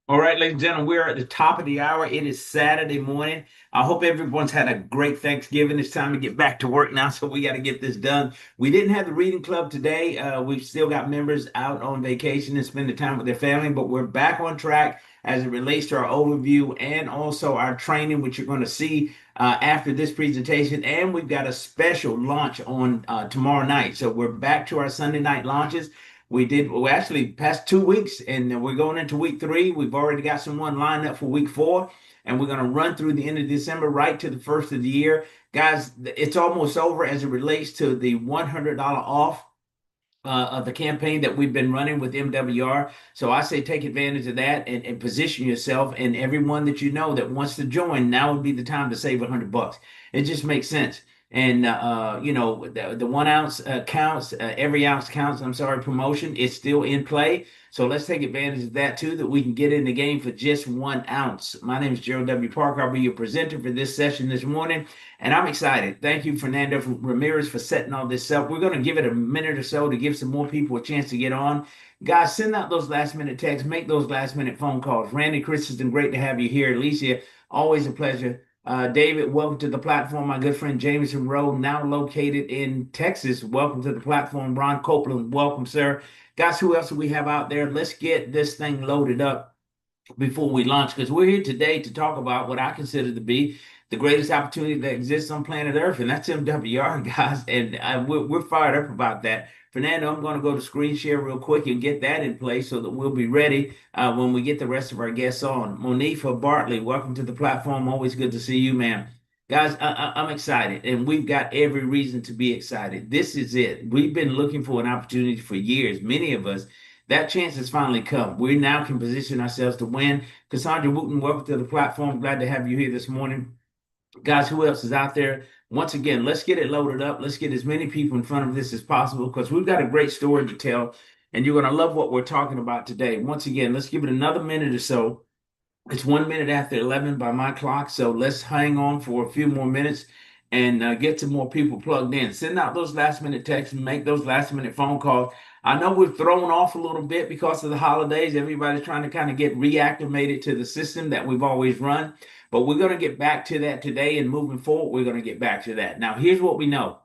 All right, ladies and gentlemen, we're at the top of the hour. It is Saturday morning. I hope everyone's had a great Thanksgiving. It's time to get back to work now, so we got to get this done. We didn't have the reading club today. We've still got members out on vacation and spending time with their family, but we're back on track as it relates to our overview and also our training, which you're going to see after this presentation. And we've got a special launch on tomorrow night. So we're back to our Sunday night launches. We actually past 2 weeks and we're going into week three. We've already got someone lined up for week four, and we're going to run through the end of December right to the first of the year. Guys, it's almost over as it relates to the $100 off of the campaign that we've been running with MWR. So I say take advantage of that and position yourself, and everyone that you know that wants to join, now would be the time to save $100. It just makes sense. And the 1 ounce counts, every ounce counts. I'm sorry, promotion is still in play. So let's take advantage of that too, that we can get in the game for just 1 ounce. My name is Gerald W. Parker. I'll be your presenter for this session this morning, and I'm excited. Thank you, Fernando Ramirez, for setting all this up. We're going to give it a minute or so to give some more people a chance to get on. Guys, send out those last minute texts, make those last minute phone calls. Randy Christensen, great to have you here. Alicia, always a pleasure. David, welcome to the platform. My good friend Jameson Rowe, now located in Texas. Welcome to the platform. Ron Copeland, welcome, sir. Guys, who else do we have out there? Let's get this thing loaded up before we launch, because we're here today to talk about what I consider to be the greatest opportunity that exists on planet Earth, and that's MWR, guys. And we're fired up about that. Fernando, I'm going to go to screen share real quick and get that in place so that we'll be ready when we get the rest of our guests on. Monifa Bartley, welcome to the platform. Always good to see you, ma'am. Guys, I'm excited, and we've got every reason to be excited. This is it. We've been looking for an opportunity for years, many of us. That chance has finally come. We now can position ourselves to win. Cassandra Wooten, welcome to the platform. Glad to have you here this morning. Guys, who else is out there? Once again, let's get it loaded up. Let's get as many people in front of this as possible, because we've got a great story to tell, and you're going to love what we're talking about today. Once again, let's give it another minute or so. It's 1 minute after 11 by my clock, so let's hang on for a few more minutes and get some more people plugged in. Send out those last minute texts and make those last minute phone calls. I know we're thrown off a little bit because of the holidays. Everybody's trying to kind of get reacclimated to the system that we've always run, but we're going to get back to that today, and moving forward, we're going to get back to that. Now, here's what we know.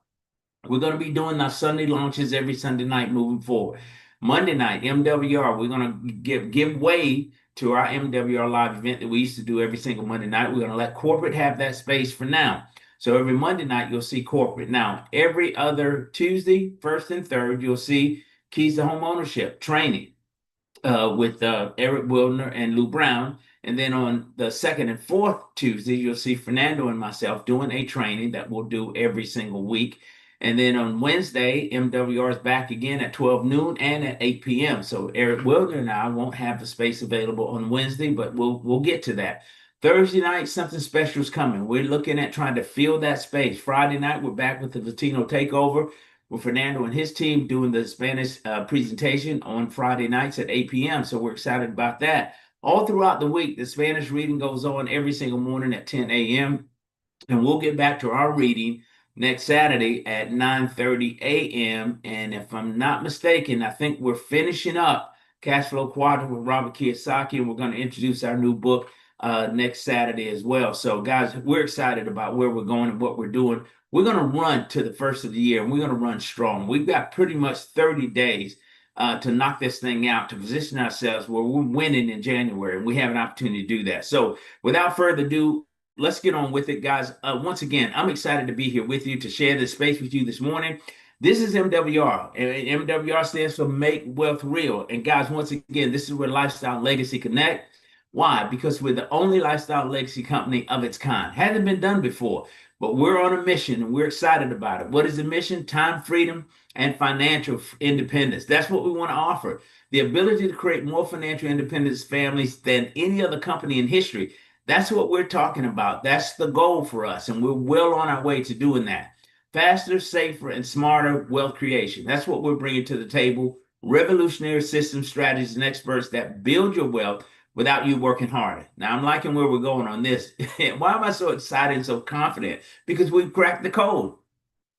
We're going to be doing our Sunday launches every Sunday night moving forward. Monday night, MWR, we're going to give way to our MWR live event that we used to do every single Monday night. We're going to let corporate have that space for now. So every Monday night, you'll see corporate. Now, every other Tuesday, first and third, you'll see Keys to Home Ownership training with Eric Wildner and Lou Brown. And then on the second and fourth Tuesday, you'll see Fernando and myself doing a training that we'll do every single week. And then on Wednesday, MWR is back again at 12 noon and at 8 p.m. So Eric Wildner and I won't have the space available on Wednesday, but we'll get to that. Thursday night, something special is coming. We're looking at trying to fill that space. Friday night, we're back with the Latino Takeover with Fernando and his team doing the Spanish presentation on Friday nights at 8 p.m. So we're excited about that. All throughout the week, the Spanish reading goes on every single morning at 10 a.m. And we'll get back to our reading next Saturday at 9:30 a.m. And if I'm not mistaken, I think we're finishing up Cash Flow Quadrant with Robert Kiyosaki, and we're going to introduce our new book next Saturday as well. So, guys, we're excited about where we're going and what we're doing. We're going to run to the first of the year, and we're going to run strong. We've got pretty much 30 days to knock this thing out, to position ourselves where we're winning in January, and we have an opportunity to do that. So, without further ado, let's get on with it, guys. Once again, I'm excited to be here with you to share this space with you this morning. This is MWR, and MWR stands for Make Wealth Real. And guys, once again, this is where Lifestyle Legacy Connect. Why? Because we're the only lifestyle legacy company of its kind. Hasn't been done before, but we're on a mission and we're excited about it. What is the mission? Time, freedom, and financial independence. That's what we want to offer. The ability to create more financial independence families than any other company in history. That's what we're talking about. That's the goal for us, and we're well on our way to doing that. Faster, safer, and smarter wealth creation. That's what we're bringing to the table. Revolutionary systems, strategies, and experts that build your wealth without you working harder. Now, I'm liking where we're going on this. Why am I so excited and so confident? Because we've cracked the code.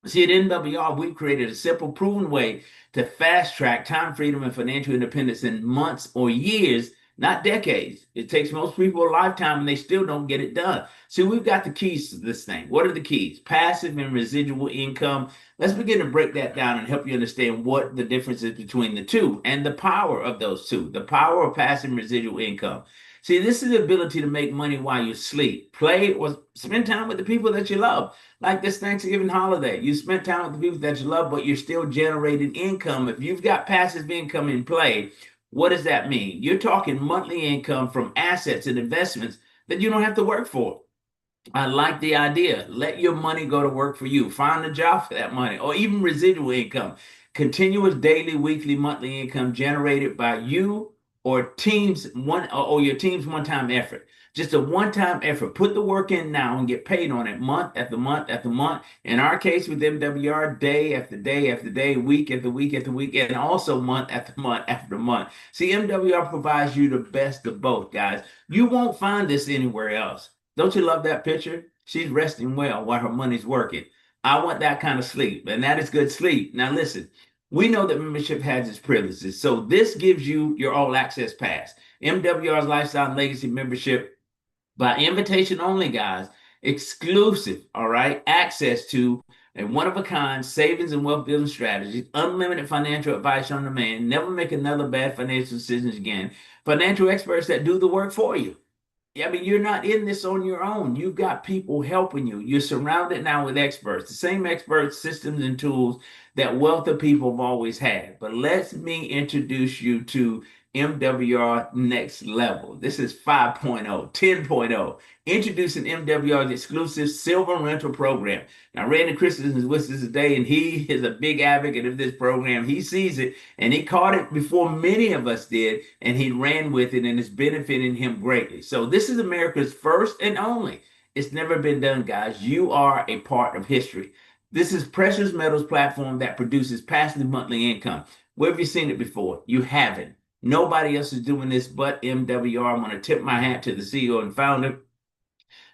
See, at MWR, we've created a simple, proven way to fast track time, freedom, and financial independence in months or years not decades. It takes most people a lifetime and they still don't get it done. So we've got the keys to this thing. What are the keys? Passive and residual income. Let's begin to break that down and help you understand what the difference is between the two and the power of those two. The power of passive and residual income. See, this is the ability to make money while you sleep, play, or spend time with the people that you love. Like this Thanksgiving holiday, you spent time with the people that you love, but you're still generating income. If you've got passive income in play, what does that mean? You're talking monthly income from assets and investments that you don't have to work for. I like the idea. Let your money go to work for you. Find a job for that money, or even residual income. Continuous daily, weekly, monthly income generated by you or teams one or your team's one-time effort. Just a one-time effort. Put the work in now and get paid on it month after month after month. In our case with MWR, day after day after day, week after week after week, and also month after month after month. See, MWR provides you the best of both, guys. You won't find this anywhere else. Don't you love that picture? She's resting well while her money's working. I want that kind of sleep, and that is good sleep. Now, listen, we know that membership has its privileges. So, this gives you your all access pass. MWR's Lifestyle and Legacy membership by invitation only, guys, exclusive, all right, access to a one of a kind savings and wealth building strategies, unlimited financial advice on demand, never make another bad financial decisions again, financial experts that do the work for you. Yeah, I mean, you're not in this on your own. You've got people helping you. You're surrounded now with experts, the same experts, systems, and tools that wealthy people have always had. But let me introduce you to MWR Next Level. This is 5.0, 10.0. Introducing MWR's exclusive silver rental program. Now, Randy Christensen is with us today, and he is a big advocate of this program. He sees it, and he caught it before many of us did, and he ran with it, and it's benefiting him greatly. So this is America's first and only. It's never been done, guys. You are a part of history. This is precious metals platform that produces passive monthly income. Where have you seen it before? You haven't. Nobody else is doing this but MWR. I'm going to tip my hat to the CEO and founder,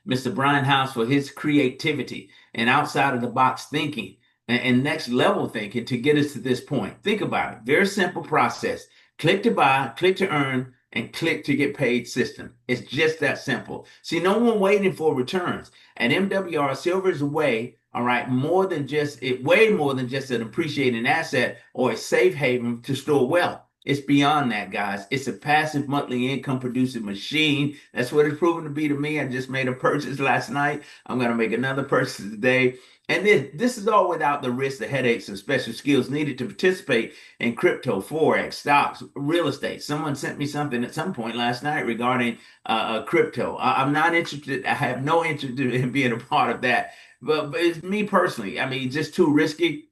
Mr. Brian House, for his creativity and outside of the box thinking and next level thinking to get us to this point. Think about it. Very simple process. Click to buy, click to earn, and click to get paid system. It's just that simple. See, no one waiting for returns. At MWR, silver is a way, all right, way more than just an appreciating asset or a safe haven to store wealth. It's beyond that, guys. It's a passive monthly income producing machine. That's what it's proven to be to me. I just made a purchase last night. I'm going to make another purchase today. And this is all without the risk, the headaches, and special skills needed to participate in crypto, forex, stocks, real estate. Someone sent me something at some point last night regarding crypto. I'm not interested. I have no interest in being a part of that. But it's me personally. I mean, just too risky.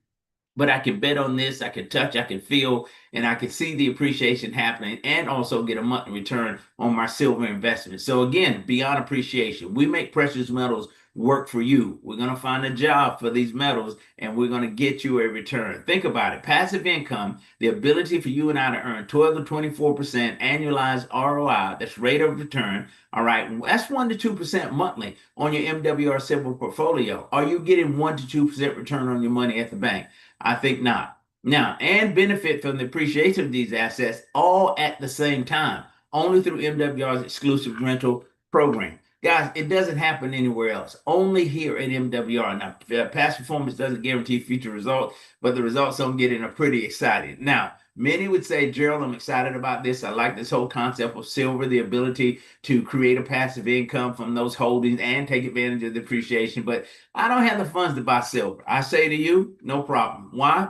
But I can bet on this, I can touch, I can feel, and I can see the appreciation happening and also get a monthly return on my silver investment. So again, beyond appreciation, we make precious metals work for you. We're going to find a job for these metals and we're going to get you a return. Think about it. Passive income, the ability for you and I to earn 12 to 24% annualized ROI, that's rate of return. All right, that's 1 to 2% monthly on your MWR silver portfolio. Are you getting 1 to 2% return on your money at the bank? I think not. Now, and benefit from the appreciation of these assets all at the same time, only through MWR's exclusive rental program. Guys, it doesn't happen anywhere else, only here at MWR. Now, past performance doesn't guarantee future results, but the results I'm getting are pretty exciting. Now, many would say, Gerald, I'm excited about this. I like this whole concept of silver, the ability to create a passive income from those holdings and take advantage of the appreciation. But I don't have the funds to buy silver. I say to you, no problem. Why?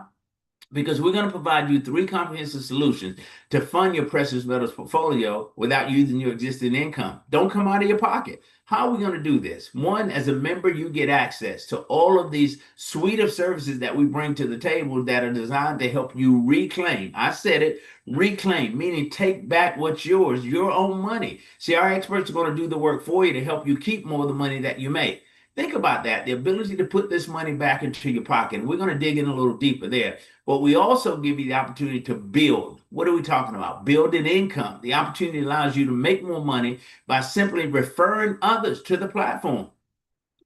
Because we're going to provide you 3 comprehensive solutions to fund your precious metals portfolio without using your existing income. Don't come out of your pocket. How are we going to do this? One, as a member, you get access to all of these suite of services that we bring to the table that are designed to help you reclaim. I said it, reclaim, meaning take back what's yours, your own money. See, our experts are going to do the work for you to help you keep more of the money that you make. Think about that, the ability to put this money back into your pocket. We're going to dig in a little deeper there. But we also give you the opportunity to build. What are we talking about? Building income. The opportunity allows you to make more money by simply referring others to the platform.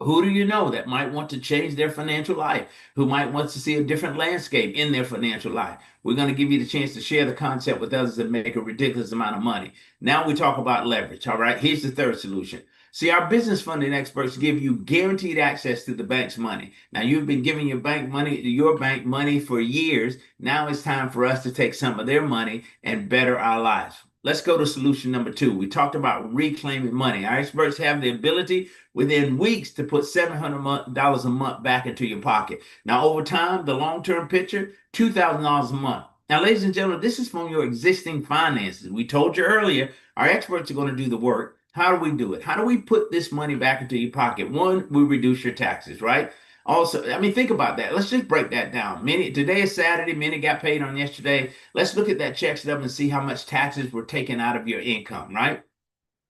Who do you know that might want to change their financial life, who might want to see a different landscape in their financial life? We're going to give you the chance to share the concept with others and make a ridiculous amount of money. Now we talk about leverage. All right. Here's the third solution. See, our business funding experts give you guaranteed access to the bank's money. Now, you've been giving your bank money for years. Now it's time for us to take some of their money and better our lives. Let's go to solution number two. We talked about reclaiming money. Our experts have the ability within weeks to put $700 a month back into your pocket. Now, over time, the long-term picture, $2,000 a month. Now, ladies and gentlemen, this is from your existing finances. We told you earlier, our experts are going to do the work. How do we do it? How do we put this money back into your pocket? One, we reduce your taxes, right? Also, I mean, think about that. Let's just break that down. Today is Saturday. Many got paid on yesterday. Let's look at that check stub and see how much taxes were taken out of your income, right?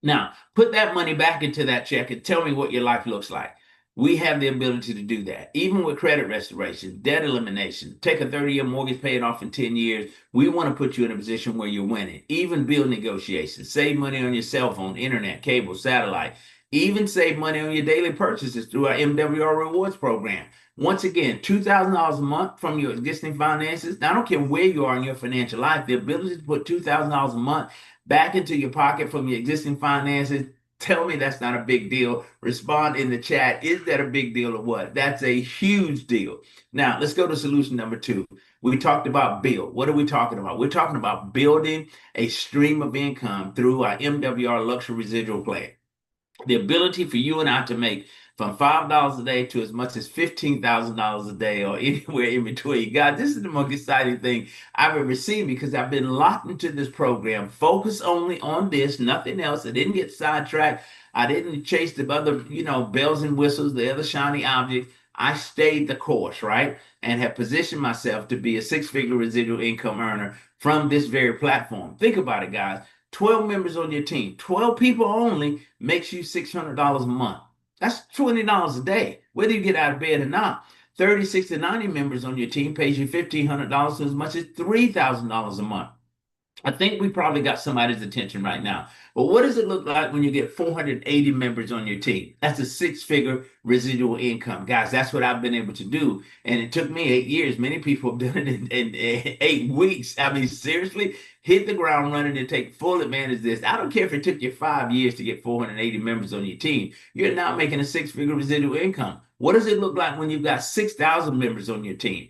Now, put that money back into that check and tell me what your life looks like. We have the ability to do that. Even with credit restoration, debt elimination, take a 30-year mortgage paid off in 10 years. We want to put you in a position where you're winning. Even bill negotiations, save money on your cell phone, internet, cable, satellite. Even save money on your daily purchases through our MWR rewards program. Once again, $2,000 a month from your existing finances. Now, I don't care where you are in your financial life, the ability to put $2,000 a month back into your pocket from your existing finances. Tell me that's not a big deal. Respond in the chat. Is that a big deal or what? That's a huge deal. Now, let's go to solution number two. We talked about build. What are we talking about? We're talking about building a stream of income through our MWR luxury residual plan. The ability for you and I to make from $5 a day to as much as $15,000 a day or anywhere in between. God, this is the most exciting thing I've ever seen because I've been locked into this program, focused only on this, nothing else. I didn't get sidetracked. I didn't chase the other, bells and whistles, the other shiny objects. I stayed the course, right? And have positioned myself to be a six-figure residual income earner from this very platform. Think about it, guys. 12 members on your team, 12 people only makes you $600 a month. That's $20 a day, whether you get out of bed or not. 30, 60, 90 members on your team pays you $1,500 to as much as $3,000 a month. I think we probably got somebody's attention right now. But what does it look like when you get 480 members on your team? That's a six-figure residual income. Guys, that's what I've been able to do. And it took me 8 years. Many people have done it in 8 weeks. I mean, seriously, hit the ground running and take full advantage of this. I don't care if it took you 5 years to get 480 members on your team. You're now making a six-figure residual income. What does it look like when you've got 6,000 members on your team?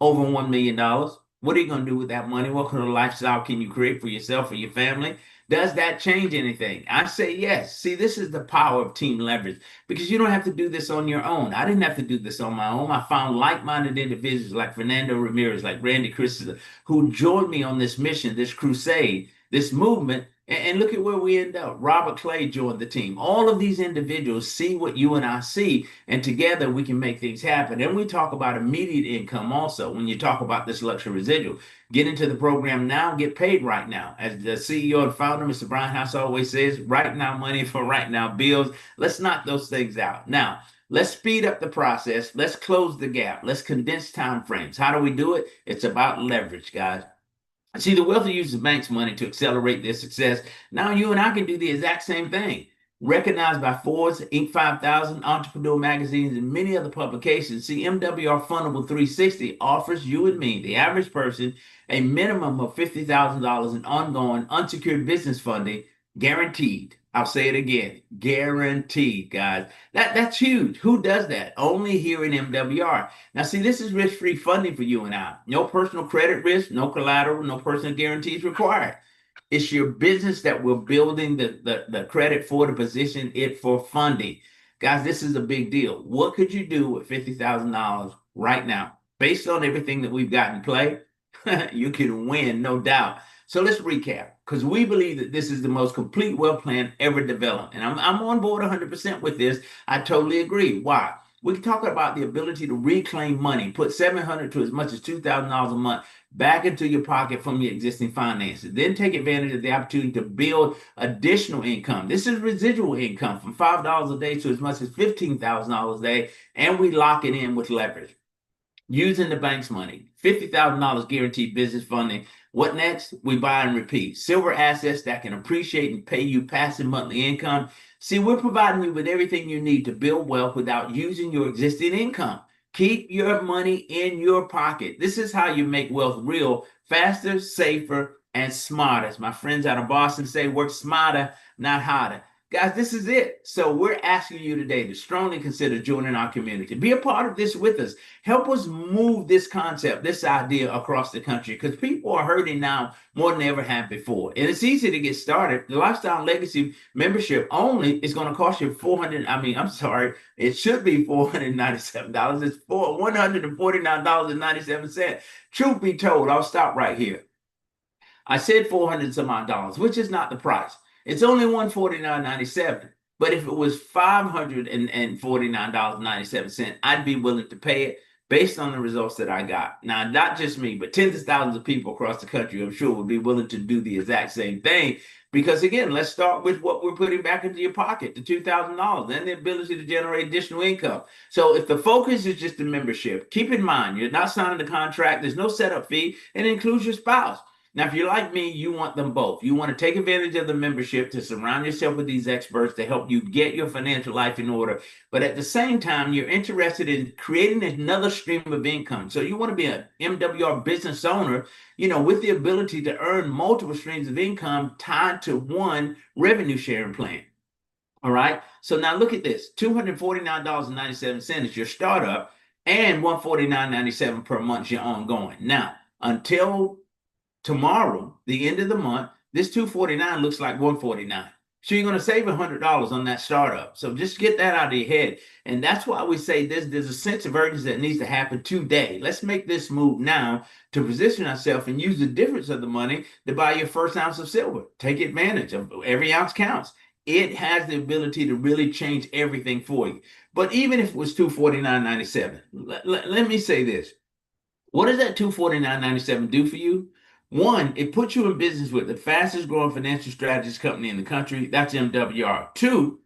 Over $1 million. What are you going to do with that money? What kind of lifestyle can you create for yourself or your family? Does that change anything? I say yes. See, this is the power of team leverage because you don't have to do this on your own. I didn't have to do this on my own. I found like-minded individuals like Fernando Ramirez, like Randy Christensen, who joined me on this mission, this crusade, this movement. And look at where we end up. Robert Clay joined the team. All of these individuals see what you and I see, and together we can make things happen. And we talk about immediate income also when you talk about this luxury residual. Get into the program now, get paid right now. As the CEO and founder, Mr. Brian House always says, right now money for right now bills. Let's knock those things out. Now, let's speed up the process. Let's close the gap. Let's condense time frames. How do we do it? It's about leverage, guys. See, the wealthy uses bank's money to accelerate their success. Now you and I can do the exact same thing. Recognized by Forbes, Inc. 5000, Entrepreneur magazines, and many other publications. See, MWR Fundable 360 offers you and me, the average person, a minimum of $50,000 in ongoing unsecured business funding, guaranteed. I'll say it again, guaranteed, guys. That's huge. Who does that? Only here in MWR. Now, see, this is risk-free funding for you and I. No personal credit risk, no collateral, no personal guarantees required. It's your business that we're building the credit for to position it for funding. Guys, this is a big deal. What could you do with $50,000 right now? Based on everything that we've got in play, you can win, no doubt. So let's recap, because we believe that this is the most complete wealth plan ever developed. And I'm on board 100% with this. I totally agree. Why? We can talk about the ability to reclaim money, put $700 to as much as $2,000 a month back into your pocket from your existing finances. Then take advantage of the opportunity to build additional income. This is residual income from $5 a day to as much as $15,000 a day, and we lock it in with leverage. Using the bank's money, $50,000 guaranteed business funding. What next? We buy and repeat. Silver assets that can appreciate and pay you passive monthly income. See, we're providing you with everything you need to build wealth without using your existing income. Keep your money in your pocket. This is how you make wealth real, faster, safer, and smarter. As my friends out of Boston say, work smarter, not harder. Guys, this is it. So we're asking you today to strongly consider joining our community. Be a part of this with us. Help us move this concept, this idea across the country, because people are hurting now more than they ever have before. And it's easy to get started. The Lifestyle Legacy membership only is going to cost you it should be $497. It's for $149.97. Truth be told, I'll stop right here. I said 400 some odd dollars, which is not the price. It's only $149.97. But if it was $549.97, I'd be willing to pay it based on the results that I got. Now, not just me, but tens of thousands of people across the country, I'm sure, would be willing to do the exact same thing. Because again, let's start with what we're putting back into your pocket, the $2,000, and the ability to generate additional income. So if the focus is just the membership, keep in mind, you're not signing the contract, there's no setup fee, and it includes your spouse. Now, if you're like me, you want them both. You want to take advantage of the membership to surround yourself with these experts to help you get your financial life in order. But at the same time, you're interested in creating another stream of income. So you want to be an MWR business owner, with the ability to earn multiple streams of income tied to one revenue sharing plan. All right. So now look at this. $249.97 is your startup, and $149.97 per month is your ongoing. Now, until tomorrow, the end of the month, this $249 looks like $149. So you're going to save $100 on that startup. So just get that out of your head. And that's why we say there's a sense of urgency that needs to happen today. Let's make this move now to position ourselves and use the difference of the money to buy your first ounce of silver. Take advantage of every ounce counts. It has the ability to really change everything for you. But even if it was $249.97, let me say this. What does that $249.97 do for you? One, it puts you in business with the fastest growing financial strategist company in the country. That's MWR. Two,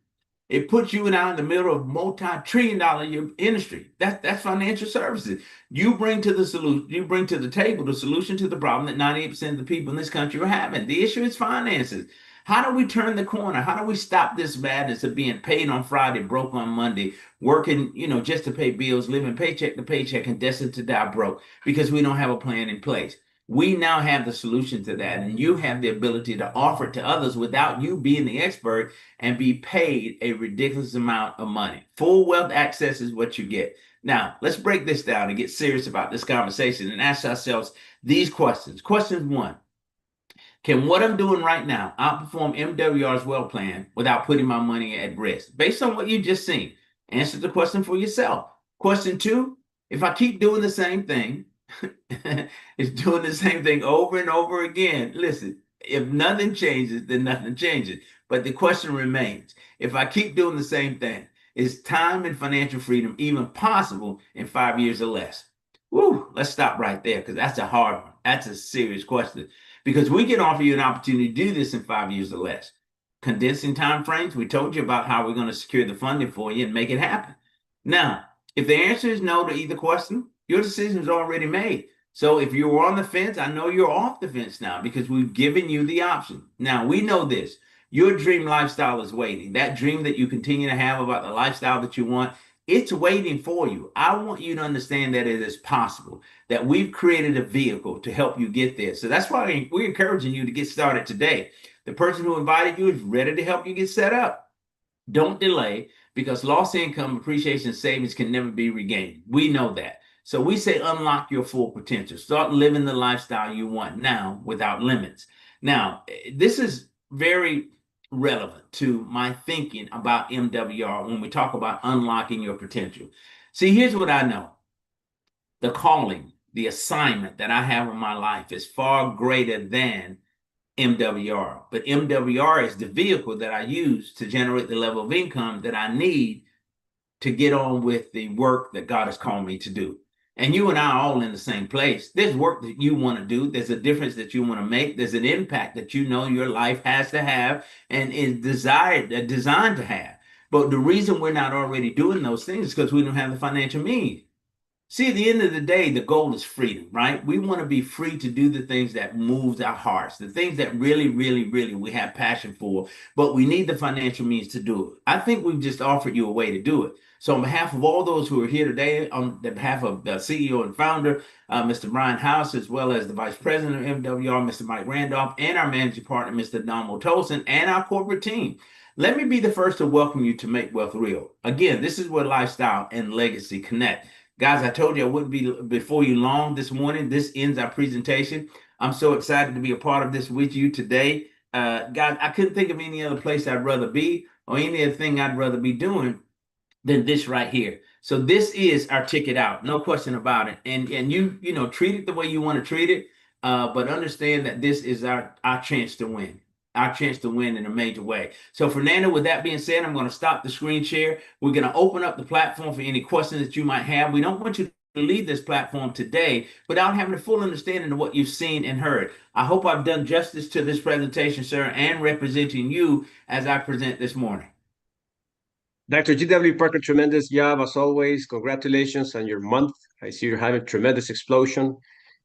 it puts you and I in the middle of multi-trillion-dollar industry. That's financial services. You bring to the table the solution to the problem that 98% of the people in this country are having. The issue is finances. How do we turn the corner? How do we stop this madness of being paid on Friday, broke on Monday, working, just to pay bills, living paycheck to paycheck, and destined to die broke because we don't have a plan in place? We now have the solution to that, and you have the ability to offer it to others without you being the expert and be paid a ridiculous amount of money. Full wealth access is what you get. Now, let's break this down and get serious about this conversation and ask ourselves these questions. Question one, can what I'm doing right now outperform MWR's wealth plan without putting my money at risk? Based on what you just seen, answer the question for yourself. Question two, if I keep doing the same thing, it's doing the same thing over and over again. Listen, if nothing changes, then nothing changes. But the question remains, if I keep doing the same thing, is time and financial freedom even possible in 5 years or less? Woo, let's stop right there, because that's a hard one. That's a serious question, because we can offer you an opportunity to do this in 5 years or less. Condensing time frames, we told you about how we're going to secure the funding for you and make it happen. Now, if the answer is no to either question, your decision is already made. So if you were on the fence, I know you're off the fence now, because we've given you the option. Now, we know this. Your dream lifestyle is waiting. That dream that you continue to have about the lifestyle that you want, it's waiting for you. I want you to understand that it is possible, that we've created a vehicle to help you get there. So that's why we're encouraging you to get started today. The person who invited you is ready to help you get set up. Don't delay, because lost income, appreciation, savings can never be regained. We know that. So we say unlock your full potential. Start living the lifestyle you want now without limits. Now, this is very relevant to my thinking about MWR when we talk about unlocking your potential. See, here's what I know. The calling, the assignment that I have in my life is far greater than MWR. But MWR is the vehicle that I use to generate the level of income that I need to get on with the work that God has called me to do. And you and I are all in the same place. There's work that you want to do. There's a difference that you want to make. There's an impact that your life has to have and is designed to have. But the reason we're not already doing those things is because we don't have the financial means. See, at the end of the day, the goal is freedom, right? We want to be free to do the things that moves our hearts, the things that really, really, really we have passion for, but we need the financial means to do it. I think we've just offered you a way to do it. So, on behalf of all those who are here today, on behalf of the CEO and founder, Mr. Brian House, as well as the Vice President of MWR, Mr. Mike Randolph, and our managing partner, Mr. Don Tolson, and our corporate team, let me be the first to welcome you to Make Wealth Real. Again, this is where lifestyle and legacy connect. Guys, I told you I wouldn't be before you long this morning. This ends our presentation. I'm so excited to be a part of this with you today. Guys, I couldn't think of any other place I'd rather be or any other thing I'd rather be doing than this right here. So this is our ticket out, no question about it. And you know, treat it the way you want to treat it, but understand that this is our chance to win. Our chance to win in a major way. So, Fernando, with that being said, I'm going to stop the screen share. We're going to open up the platform for any questions that you might have. We don't want you to leave this platform today without having a full understanding of what you've seen and heard. I hope I've done justice to this presentation, sir, and representing you as I present this morning. Dr. G.W. Parker, tremendous job as always. Congratulations on your month. I see you're having tremendous explosion.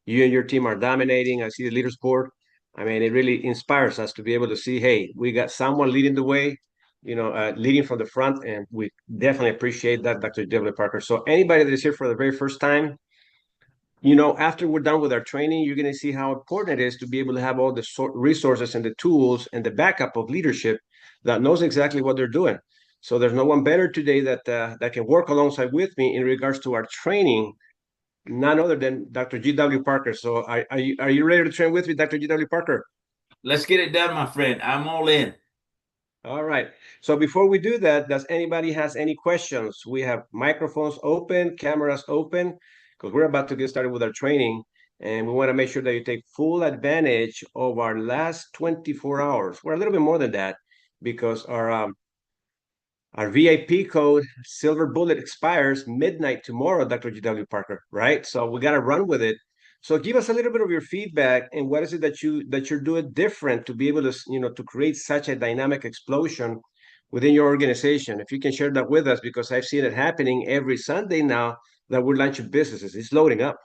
You and your team are dominating. I see the leaders board. I mean, it really inspires us to be able to see, hey, we got someone leading the way, leading from the front, and we definitely appreciate that, Dr. G.W. Parker. So anybody that is here for the very first time, after we're done with our training, you're going to see how important it is to be able to have all the resources and the tools and the backup of leadership that knows exactly what they're doing. So there's no one better today that can work alongside with me in regards to our training, none other than Dr. G.W. Parker. So are you ready to train with me, Dr. G.W. Parker? Let's get it done, my friend. I'm all in. All right. So before we do that, does anybody has any questions? We have microphones open, cameras open, because we're about to get started with our training. And we want to make sure that you take full advantage of our last 24 hours. We're a little bit more than that because our VIP code, Silver Bullet, expires midnight tomorrow, Dr. G.W. Parker, right? So we got to run with it. So give us a little bit of your feedback and what is it that you're doing different to be able to, to create such a dynamic explosion within your organization. If you can share that with us, because I've seen it happening every Sunday now that we're launching businesses. It's loading up.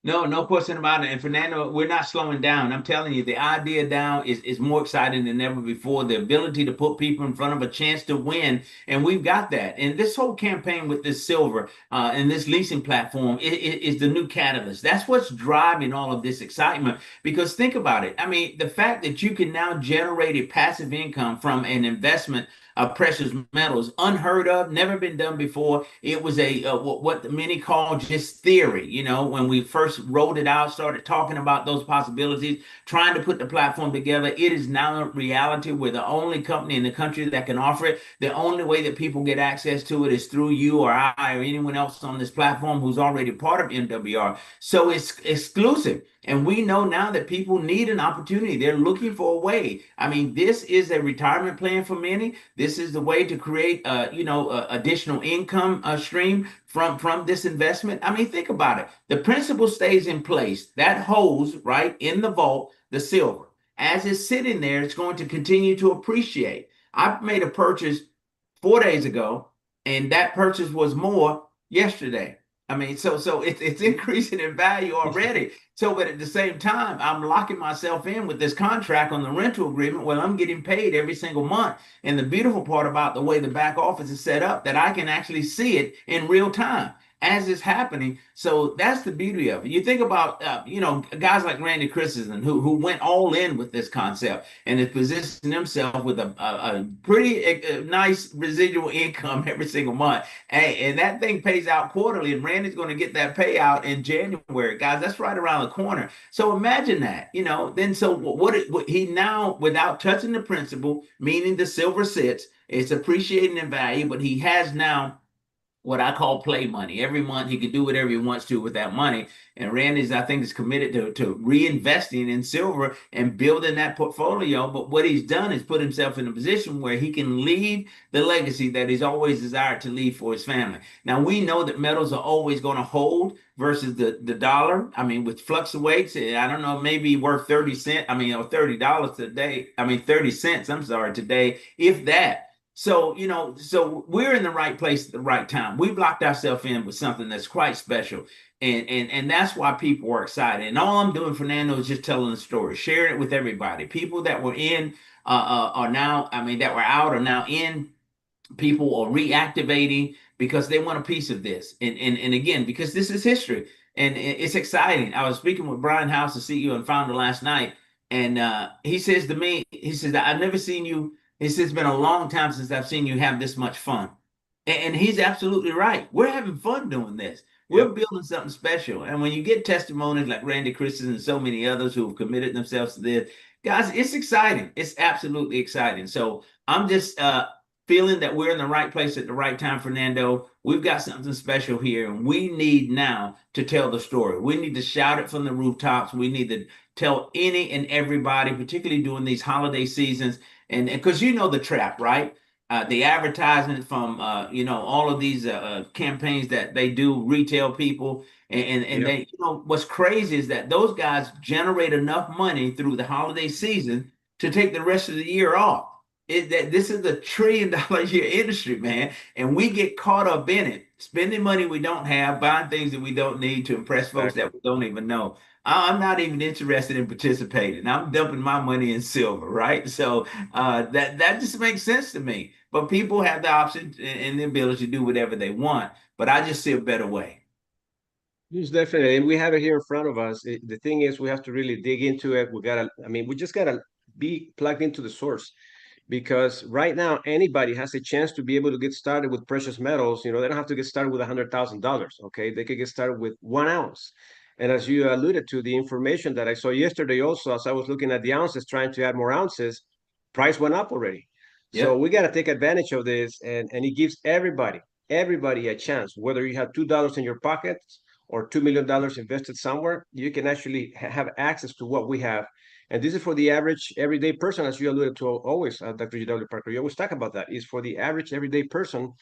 No question about it. And Fernando, we're not slowing down. I'm telling you, the idea now is more exciting than ever before. The ability to put people in front of a chance to win, and we've got that. And this whole campaign with this silver and this leasing platform is the new catalyst. That's what's driving all of this excitement. Because think about it. I mean, the fact that you can now generate a passive income from an investment of precious metals, unheard of, never been done before. It was a what many call just theory. You know, when we first rolled it out, started talking about those possibilities, trying to put the platform together. It is now a reality. We're the only company in the country that can offer it. The only way that people get access to it is through you or I or anyone else on this platform who's already part of MWR. So it's exclusive. And we know now that people need an opportunity. They're looking for a way. I mean, this is a retirement plan for many. This is the way to create, additional income stream from this investment. I mean, think about it. The principal stays in place. That holds right in the vault the silver. As it's sitting there, it's going to continue to appreciate. I made a purchase 4 days ago, and that purchase was more yesterday. I mean, so it's increasing in value already. So, but at the same time, I'm locking myself in with this contract on the rental agreement where I'm getting paid every single month. And the beautiful part about the way the back office is set up, that I can actually see it in real time as it's happening. So that's the beauty of it. You think about, guys like Randy Christensen who went all in with this concept and has positioned himself with a pretty nice residual income every single month. And that thing pays out quarterly, and Randy's going to get that payout in January. Guys, that's right around the corner. So imagine that, then so what he now, without touching the principal, meaning the silver sits, it's appreciating in value, but he has now what I call play money. Every month he can do whatever he wants to with that money. And Randy's, I think, is committed to reinvesting in silver and building that portfolio. But what he's done is put himself in a position where he can leave the legacy that he's always desired to leave for his family. Now, we know that metals are always going to hold versus the dollar. I mean, which fluctuates. I don't know, maybe worth 30 cents. I mean, or $30 today. I mean, 30 cents, I'm sorry, today, if that. So, so we're in the right place at the right time. We've locked ourselves in with something that's quite special. And that's why people are excited. And all I'm doing, Fernando, is just telling the story, sharing it with everybody. People that were in are now, I mean, that were out are now in. People are reactivating because they want a piece of this. And again, because this is history and it's exciting. I was speaking with Brian House, the CEO and founder, last night, and he says to me, he says, I've never seen you. He says, it's been a long time since I've seen you have this much fun. And he's absolutely right. We're having fun doing this. We're Yep. building something special. And when you get testimonies like Randy Christensen and so many others who have committed themselves to this, guys, it's exciting. It's absolutely exciting. So I'm just feeling that we're in the right place at the right time, Fernando. We've got something special here, and we need now to tell the story. We need to shout it from the rooftops. We need to tell any and everybody, particularly during these holiday seasons. And because you know the trap, right? The advertisement from all of these campaigns that they do, retail people, and Yep. they, what's crazy is that those guys generate enough money through the holiday season to take the rest of the year off. This is a $1 trillion a year industry, man, and we get caught up in it, spending money we don't have, buying things that we don't need to impress folks Exactly. that we don't even know. I'm not even interested in participating. I'm dumping my money in silver, right? So that just makes sense to me. But people have the option and the ability to do whatever they want. But I just see a better way. Yes, definitely. And we have it here in front of us. The thing is, we have to really dig into it. I mean, we just gotta be plugged into the source because right now anybody has a chance to be able to get started with precious metals. They don't have to get started with $100,000. Okay, they could get started with 1 ounce. And as you alluded to, the information that I saw yesterday, also as I was looking at the ounces, trying to add more ounces, price went up already. So Yep. we got to take advantage of this, and it gives everybody a chance. Whether you have $2 in your pocket or $2 million invested somewhere, you can actually have access to what we have. And this is for the average everyday person, as you alluded to always, Dr. G.W. Parker. You always talk about that. Is for the average everyday person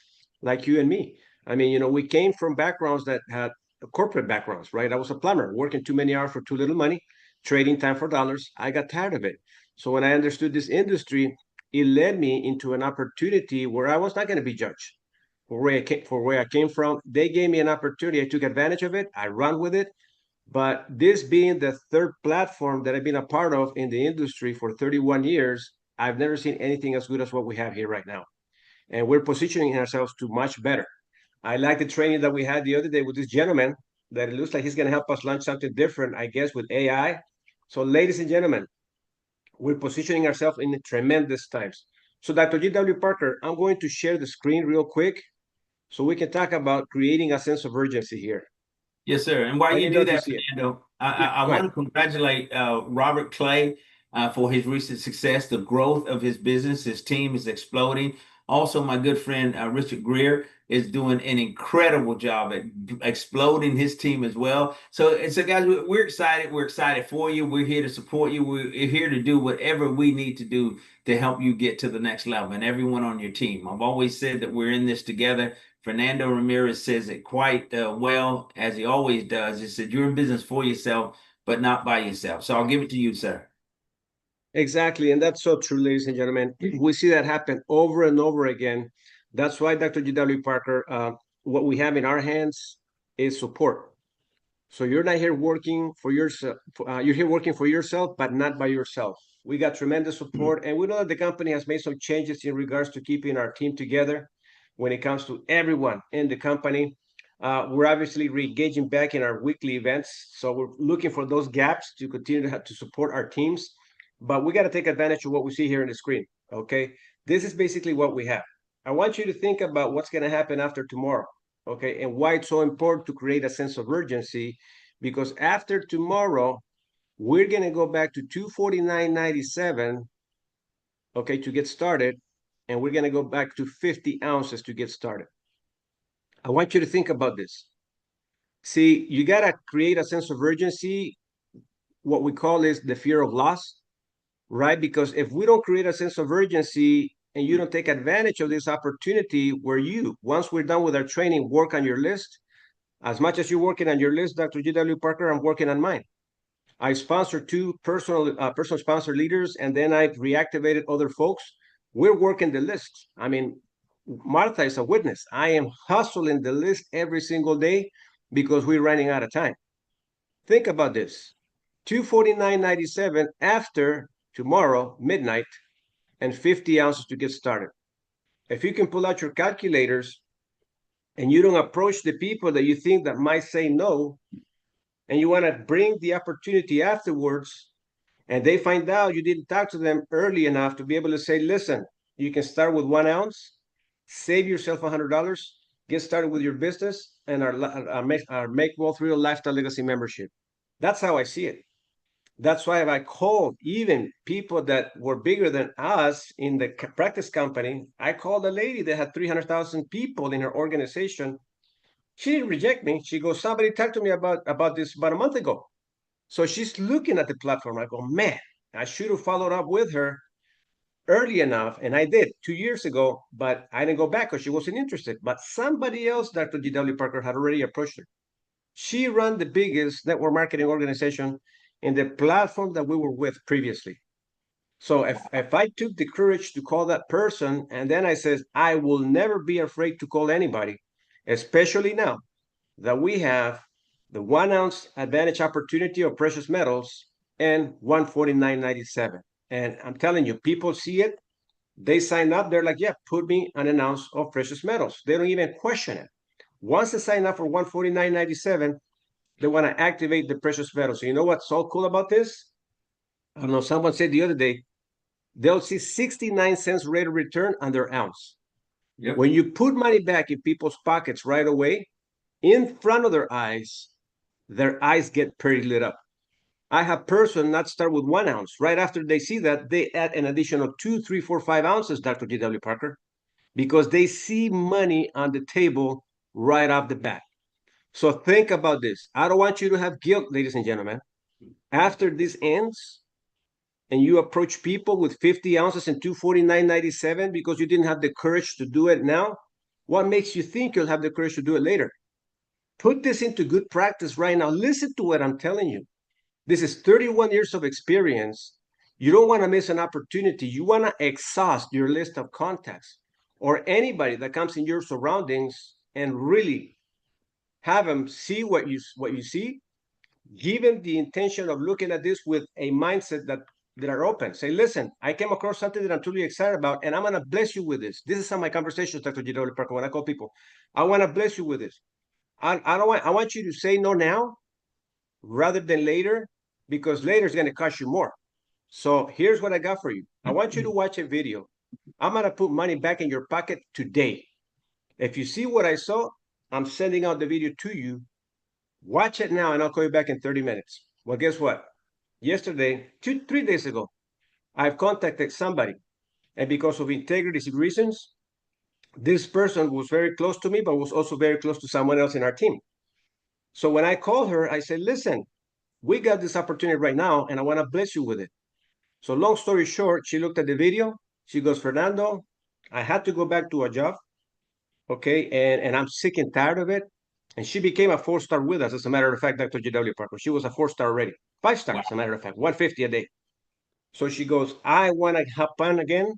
like you and me. I mean, we came from backgrounds that had corporate backgrounds, right? I was a plumber, working too many hours for too little money, trading time for dollars. I got tired of it. So when I understood this industry, it led me into an opportunity where I was not going to be judged for where I came from. They gave me an opportunity. I took advantage of it. I run with it. But this being the third platform that I've been a part of in the industry for 31 years, I've never seen anything as good as what we have here right now. And we're positioning ourselves to much better. I like the training that we had the other day with this gentleman that it looks like he's going to help us launch something different, I guess, with AI. So, ladies and gentlemen, we're positioning ourselves in tremendous times. So, Dr. G.W. Parker, I'm going to share the screen real quick so we can talk about creating a sense of urgency here. Yes, sir. And while Let you me know do if you that, see it. Fernando, Yeah, I go want ahead. to congratulate Robert Clay for his recent success, the growth of his business. His team is exploding. Also, my good friend Richard Greer is doing an incredible job at exploding his team as well. So guys, we're excited. We're excited for you. We're here to support you. We're here to do whatever we need to do to help you get to the next level and everyone on your team. I've always said that we're in this together. Fernando Ramirez says it quite well, as he always does. He said, "You're in business for yourself, but not by yourself." So I'll give it to you, sir. Exactly. And that's so true, ladies and gentlemen. We see that happen over and over again. That's why, Dr. G.W. Parker, what we have in our hands is support. So you're not here working for yourself. You're here working for yourself, but not by yourself. We got tremendous support, and we know that the company has made some changes in regards to keeping our team together when it comes to everyone in the company. We're obviously re-engaging back in our weekly events, so we're looking for those gaps to continue to have to support our teams. But we got to take advantage of what we see here on the screen. Okay, this is basically what we have. I want you to think about what's going to happen after tomorrow. Okay, and why it's so important to create a sense of urgency, because after tomorrow we're going to go back to 249.97, okay, to get started, and we're going to go back to 50 ounces to get started. I want you to think about this. See, you got to create a sense of urgency. What we call is the fear of loss, right? Because if we don't create a sense of urgency and you don't take advantage of this opportunity where you, once we're done with our training, work on your list, as much as you're working on your list, Dr. G.W. Parker, I'm working on mine. I sponsor two personal sponsor leaders, and then I've reactivated other folks we're working the list. I mean, Martha is a witness. I am hustling the list every single day because we're running out of time. Think about this. 249.97 after tomorrow, midnight, and 50 ounces to get started. If you can pull out your calculators and you don't approach the people that you think that might say no, and you want to bring the opportunity afterwards, and they find out you didn't talk to them early enough to be able to say, listen, you can start with 1 ounce, save yourself $100, get started with your business, and our Make Wealth Real Lifestyle Legacy membership. That's how I see it. That's why I called even people that were bigger than us in the practice company. I called a lady that had 300,000 people in her organization. She didn't reject me. She goes, somebody talked to me about this about a month ago. So she's looking at the platform. I go, man, I should have followed up with her early enough. And I did 2 years ago, but I didn't go back because she wasn't interested. But somebody else, Dr. G.W. Parker, had already approached her. She ran the biggest network marketing organization in the platform that we were with previously. So if I took the courage to call that person, and then I said, I will never be afraid to call anybody, especially now that we have the 1 ounce advantage opportunity of precious metals and 149.97. And I'm telling you, people see it, they sign up, they're like, yeah, put me on an ounce of precious metals. They don't even question it. Once they sign up for 149.97, they want to activate the precious metals. So you know what's so cool about this? I don't know, someone said the other day, they'll see 69 cents rate of return on their ounce. Yep. When you put money back in people's pockets right away, in front of their eyes get pretty lit up. I have person not start with 1 ounce. Right after they see that, they add an additional 2, 3, 4, 5 ounces, Dr. G.W. Parker, because they see money on the table right off the bat. So think about this. I don't want you to have guilt, ladies and gentlemen. After this ends, and you approach people with 50 ounces and 249.97 because you didn't have the courage to do it now, what makes you think you'll have the courage to do it later? Put this into good practice right now. Listen to what I'm telling you. This is 31 years of experience. You don't want to miss an opportunity. You want to exhaust your list of contacts or anybody that comes in your surroundings and really have them see what you see. Give them the intention of looking at this with a mindset that are open. Say, listen, I came across something that I'm truly excited about, and I'm going to bless you with this. This is how my conversations, Dr. G.W. Parker, when I call people. I want to bless you with this. I want you to say no now rather than later, because later is going to cost you more. So here's what I got for you. I want you to watch a video. I'm going to put money back in your pocket today. If you see what I saw, I'm sending out the video to you. Watch it now, and I'll call you back in 30 minutes. Well, guess what? Yesterday, 3 days ago, I've contacted somebody, and because of integrity reasons, this person was very close to me, but was also very close to someone else in our team. So when I called her, I said, listen, we got this opportunity right now, and I want to bless you with it. So long story short, she looked at the video. She goes, Fernando, I had to go back to a job, okay, and I'm sick and tired of it. And she became a 4-star with us, as a matter of fact, Dr. G.W. Parker. She was a 4-star already, 5-star, as a matter of fact, 150 a day. So she goes, I want to hop on again.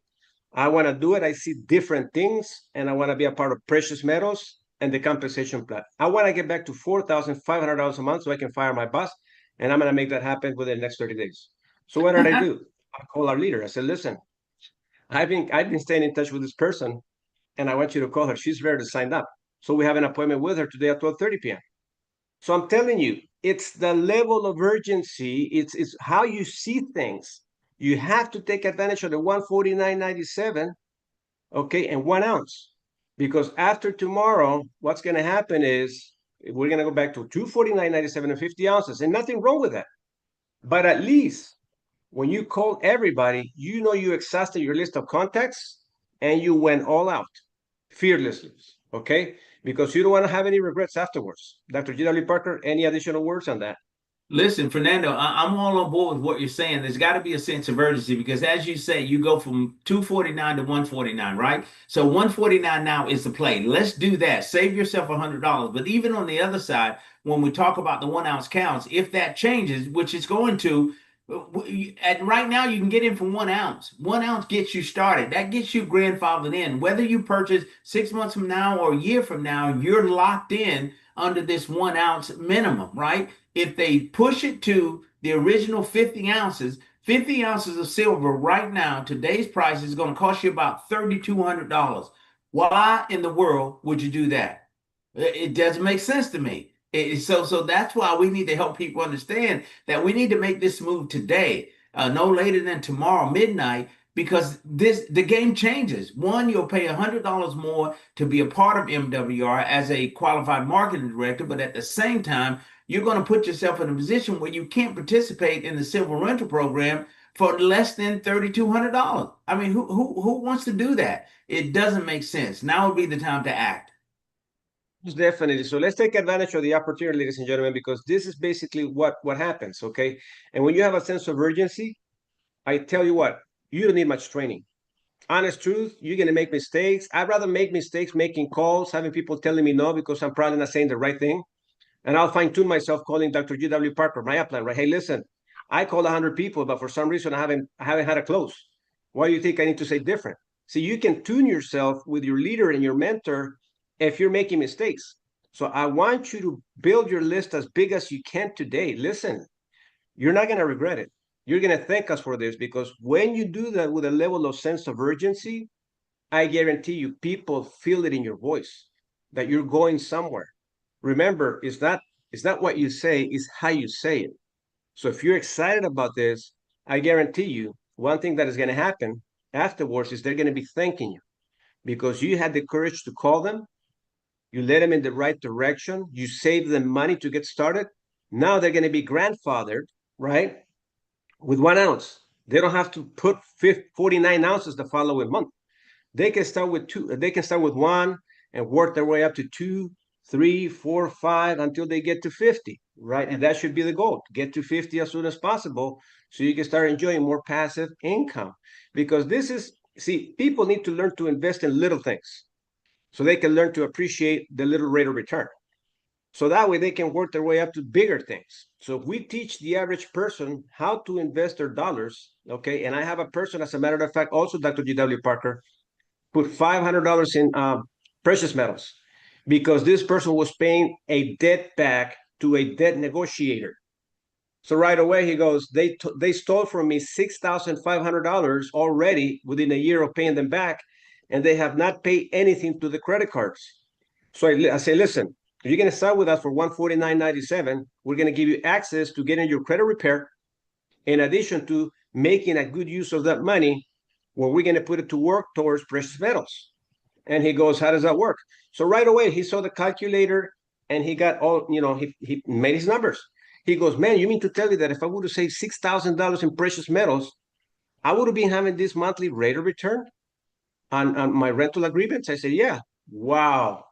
I want to do it. I see different things, and I want to be a part of precious metals and the compensation plan. I want to get back to $4,500 a month so I can fire my boss, and I'm going to make that happen within the next 30 days. So what did I do? I called our leader. I said, listen, I've been staying in touch with this person, and I want you to call her. She's ready to sign up. So we have an appointment with her today at 12:30 p.m. So I'm telling you, it's the level of urgency. It's how you see things. You have to take advantage of the 149.97, okay, and 1 ounce. Because after tomorrow, what's going to happen is we're going to go back to 249.97 and 50 ounces, and nothing wrong with that. But at least when you call everybody, you know you exhausted your list of contacts and you went all out fearlessly, okay? Because you don't want to have any regrets afterwards. Dr. G.W. Parker, any additional words on that? Listen, Fernando, I'm all on board with what you're saying. There's got to be a sense of urgency because, as you say, you go from 249 to 149, right? So 149 now is the play. Let's do that. Save yourself $100. But even on the other side, when we talk about the 1 ounce counts, if that changes, which it's going to, And right now, you can get in for 1 ounce. 1 ounce gets you started. That gets you grandfathered in. Whether you purchase 6 months from now or a year from now, you're locked in under this 1 ounce minimum, right? If they push it to the original 50 ounces, 50 ounces of silver right now, today's price is going to cost you about $3,200. Why in the world would you do that? It doesn't make sense to me. So that's why we need to help people understand that we need to make this move today, no later than tomorrow midnight, because the game changes. One, you'll pay $100 more to be a part of MWR as a qualified marketing director, but at the same time, you're going to put yourself in a position where you can't participate in the silver rental program for less than $3,200. I mean, who wants to do that? It doesn't make sense. Now would be the time to act. Definitely. So let's take advantage of the opportunity, ladies and gentlemen, because this is basically what happens. Okay. And when you have a sense of urgency, I tell you what, you don't need much training. Honest truth, you're gonna make mistakes. I'd rather make mistakes making calls, having people telling me no because I'm probably not saying the right thing. And I'll fine tune myself calling Dr. G.W. Parker, my upline, right? Hey, listen, I called 100 people, but for some reason I haven't had a close. Why do you think I need to say different? So you can tune yourself with your leader and your mentor if you're making mistakes. So I want you to build your list as big as you can today. Listen, you're not going to regret it. You're going to thank us for this because when you do that with a level of sense of urgency, I guarantee you people feel it in your voice that you're going somewhere. Remember, it's not what you say, it's how you say it. So if you're excited about this, I guarantee you one thing that is going to happen afterwards is they're going to be thanking you because you had the courage to call them, you led them in the right direction, you saved them money to get started. Now they're going to be grandfathered, right? With 1 ounce. They don't have to put 49 ounces the following month. They can start with two, they can start with one and work their way up to two, three, four, five until they get to 50, right? And that should be the goal, get to 50 as soon as possible so you can start enjoying more passive income. Because this is, see, people need to learn to invest in little things so they can learn to appreciate the little rate of return. So that way they can work their way up to bigger things. So if we teach the average person how to invest their dollars, okay, and I have a person, as a matter of fact, also Dr. G.W. Parker, put $500 in precious metals because this person was paying a debt back to a debt negotiator. So right away he goes, they stole from me $6,500 already within a year of paying them back, and they have not paid anything to the credit cards. So I say, listen, if you're going to start with us for $149.97, we're going to give you access to getting your credit repair, in addition to making a good use of that money, where we're going to put it to work towards precious metals. And he goes, how does that work? So right away, he saw the calculator and he got all, he made his numbers. He goes, man, you mean to tell me that if I would have saved $6,000 in precious metals, I would have been having this monthly rate of return on my rental agreements? I said, yeah. Wow.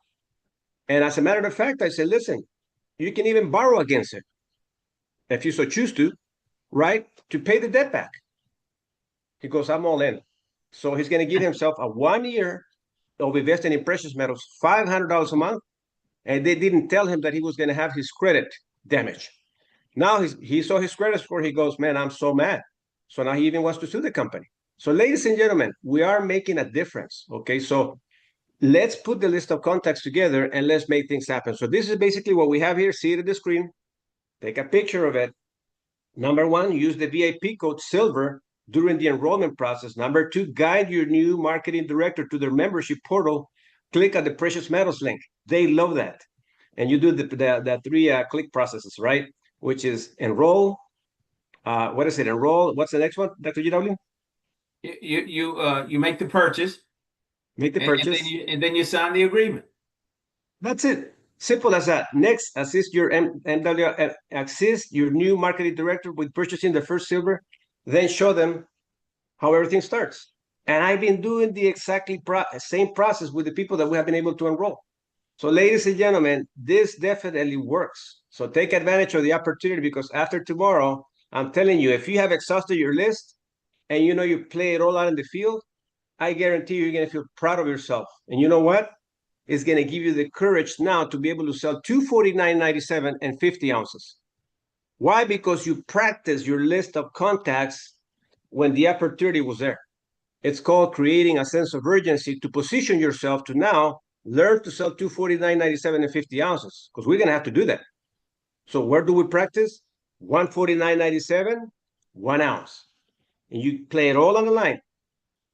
And as a matter of fact, I said, listen, you can even borrow against it if you so choose to, right? To pay the debt back. He goes, I'm all in. So he's going to give himself a 1 year of investing in precious metals, $500 a month. And they didn't tell him that he was going to have his credit damaged. Now he saw his credit score. He goes, man, I'm so mad. So now he even wants to sue the company. So, ladies and gentlemen, we are making a difference. Okay. So let's put the list of contacts together and let's make things happen. So this is basically what we have here. See it at the screen. Take a picture of it. Number one, use the VIP code SILVER during the enrollment process. Number two, guide your new marketing director to their membership portal. Click on the precious metals link. They love that. And you do the three click processes, right? Which is enroll. What is it? Enroll. What's the next one, Dr. GW? You make the purchase, Make the purchase. and then you sign the agreement. That's it. Simple as that. Next, assist your MWR, assist your new marketing director with purchasing the first silver. Then show them how everything starts. And I've been doing the exactly same process with the people that we have been able to enroll. So, ladies and gentlemen, this definitely works. So take advantage of the opportunity because after tomorrow, I'm telling you, if you have exhausted your list and you play it all out in the field, I guarantee you're going to feel proud of yourself. And you know what? It's going to give you the courage now to be able to sell 249.97 and 50 ounces. Why? Because you practice your list of contacts when the opportunity was there. It's called creating a sense of urgency to position yourself to now learn to sell 249.97 and 50 ounces, because we're going to have to do that. So where do we practice? 149.97, 1 ounce. And you play it all on the line.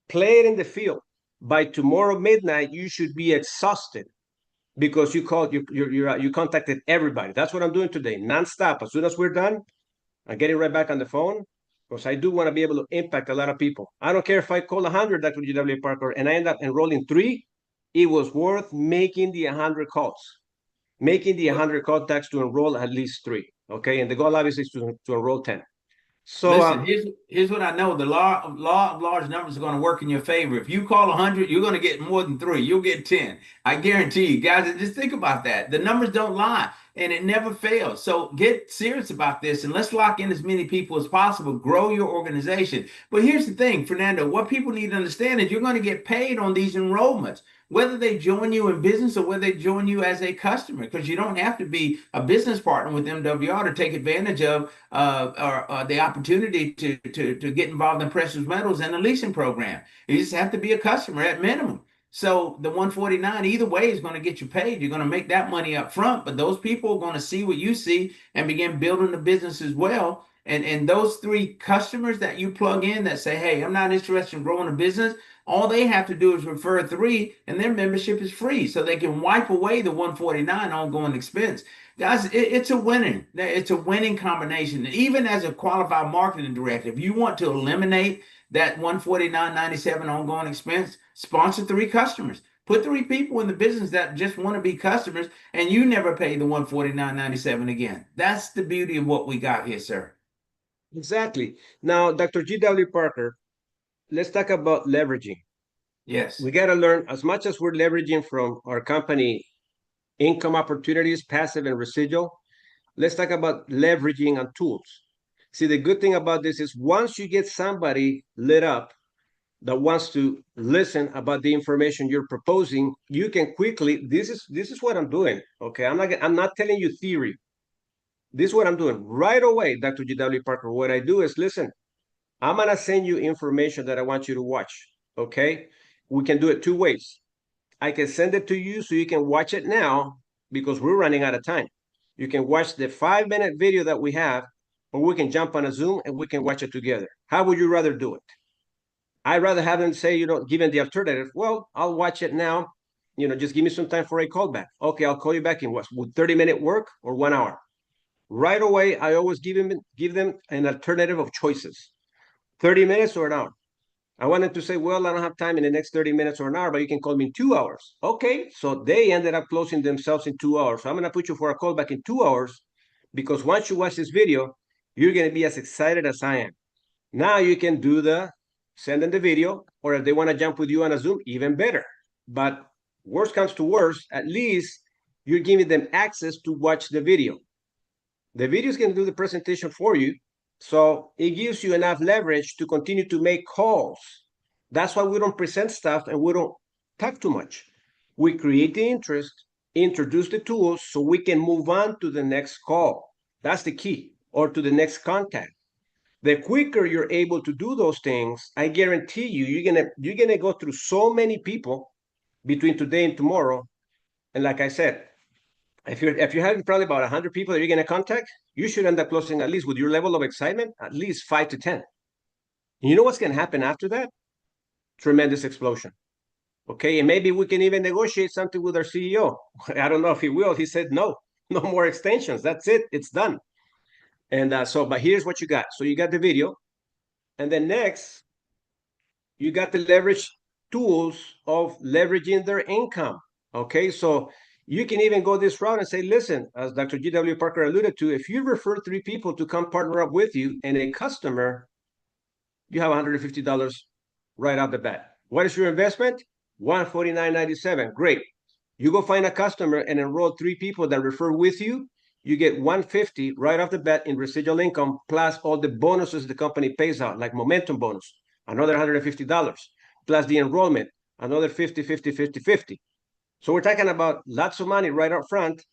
Play it in the field. By tomorrow midnight, you should be exhausted because you contacted everybody. That's what I'm doing today, nonstop. As soon as we're done, I'm getting right back on the phone because I do want to be able to impact a lot of people. I don't care if I call 100, Dr. G.W. Parker, and I end up enrolling 3. It was worth making the 100 calls, making the 100 contacts to enroll at least 3. Okay, and the goal obviously is to enroll 10. So Listen, here's what I know. The law of large numbers are going to work in your favor. If you call 100, you're going to get more than 3. You'll get 10. I guarantee you, guys. And just think about that. The numbers don't lie, and it never fails. So get serious about this, and let's lock in as many people as possible. Grow your organization. But here's the thing, Fernando. What people need to understand is you're going to get paid on these enrollments, whether they join you in business or whether they join you as a customer, because you don't have to be a business partner with MWR to take advantage of or the opportunity to get involved in precious metals and a leasing program. You just have to be a customer at minimum. So the 149 either way is going to get you paid. You're going to make that money up front, but those people are going to see what you see and begin building the business as well. And those 3 customers that you plug in that say, hey, I'm not interested in growing a business, all they have to do is refer 3 and their membership is free. So they can wipe away the 149 ongoing expense. Guys, it's a winning. It's a winning combination. Even as a qualified marketing director, if you want to eliminate that 149.97 ongoing expense, sponsor 3 customers. Put 3 people in the business that just want to be customers, and you never pay the 149.97 again. That's the beauty of what we got here, sir. exactly. Now, Dr. G.W. Parker, let's talk about leveraging. Yes. We got to learn as much as we're leveraging from our company income opportunities, passive and residual. Let's talk about leveraging on tools. See, the good thing about this is once you get somebody lit up that wants to listen about the information you're proposing, you can quickly. This is what I'm doing. Okay, I'm not telling you theory. This is what I'm doing right away, Dr. G.W. Parker. What I do is listen. I'm gonna send you information that I want you to watch. Okay, we can do it 2 ways. I can send it to you so you can watch it now because we're running out of time. You can watch the 5-minute video that we have, or we can jump on a Zoom and we can watch it together. How would you rather do it? I'd rather have them say, given the alternative, well, I'll watch it now. Just give me some time for a callback. Okay, I'll call you back in what, would 30-minute work or 1 hour? Right away, I always give them an alternative of choices. 30 minutes or an hour. I wanted to say, well, I don't have time in the next 30 minutes or an hour, but you can call me in 2 hours. Okay, so they ended up closing themselves in 2 hours. So I'm going to put you for a call back in 2 hours because once you watch this video, you're going to be as excited as I am. Now you can send them the video, or if they want to jump with you on a Zoom, even better. But worst comes to worst, at least you're giving them access to watch the video. The video is going to do the presentation for you. So it gives you enough leverage to continue to make calls. That's why we don't present stuff and we don't talk too much. We create the interest, introduce the tools so we can move on to the next call. That's the key, or to the next contact. The quicker you're able to do those things, I guarantee you're gonna go through so many people between today and tomorrow. And like I said, if you're having probably about 100 people that you're going to contact, you should end up closing, at least with your level of excitement, at least 5 to 10. And you know what's going to happen after that? Tremendous explosion. Okay, and maybe we can even negotiate something with our CEO. I don't know if he will. He said no, no more extensions. That's it. It's done. And but here's what you got. So you got the video, and then next you got the leverage tools of leveraging their income. Okay, so you can even go this route and say, listen, as Dr. G.W. Parker alluded to, if you refer 3 people to come partner up with you and a customer, you have $150 right off the bat. What is your investment? $149.97. Great. You go find a customer and enroll 3 people that refer with you. You get $150 right off the bat in residual income, plus all the bonuses the company pays out, like momentum bonus, another $150, plus the enrollment, another 50, 50, 50, 50. So we're talking about lots of money right up front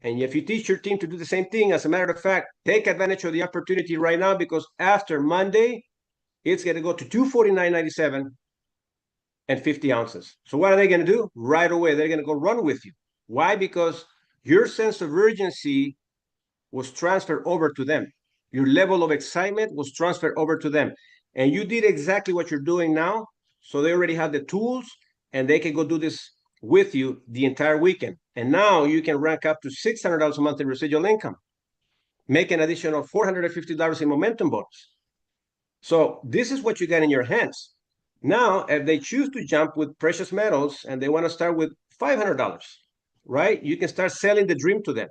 And if you teach your team to do the same thing, as a matter of fact, take advantage of the opportunity right now, because after Monday, it's going to go to 249.97 and 50 ounces. So what are they going to do? Right away, they're going to go run with you. Why? Because your sense of urgency was transferred over to them. Your level of excitement was transferred over to them. And you did exactly what you're doing now. So they already have the tools and they can go do this with you the entire weekend. And now you can rank up to $600 a month in residual income, make an additional $450 in momentum bonus. So this is what you got in your hands. Now, if they choose to jump with precious metals and they want to start with $500, right? You can start selling the dream to them.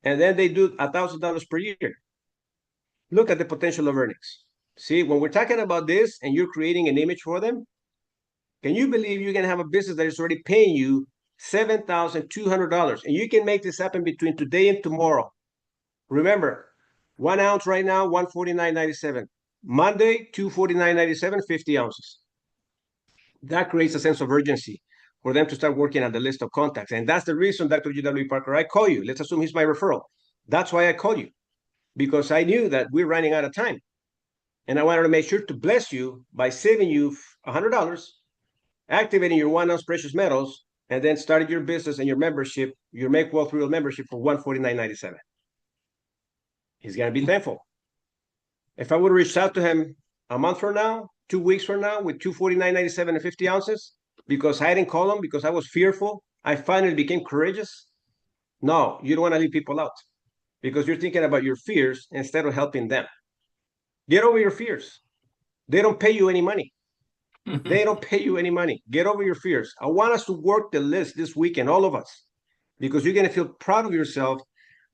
And then they do $1,000 per year. Look at the potential of earnings. See, when we're talking about this and you're creating an image for them, can you believe you're going to have a business that is already paying you $7,200 and you can make this happen between today and tomorrow? Remember, 1 ounce right now, 149.97. Monday, 249.97, 50 ounces. That creates a sense of urgency for them to start working on the list of contacts. And that's the reason, Dr. G.W. Parker, I call you. Let's assume he's my referral. That's why I call you, because I knew that we're running out of time. And I wanted to make sure to bless you by saving you $100, activating your 1 ounce precious metals, and then starting your business and your membership, your Make Wealth Real membership for $149.97. He's going to be thankful. If I would have reached out to him a month from now, 2 weeks from now, with 249.97 and 50 ounces, because I didn't call him, because I was fearful, I finally became courageous. No, you don't want to leave people out because you're thinking about your fears instead of helping them. Get over your fears. They don't pay you any money. They don't pay you any money. Get over your fears. I want us to work the list this weekend, all of us, because you're going to feel proud of yourself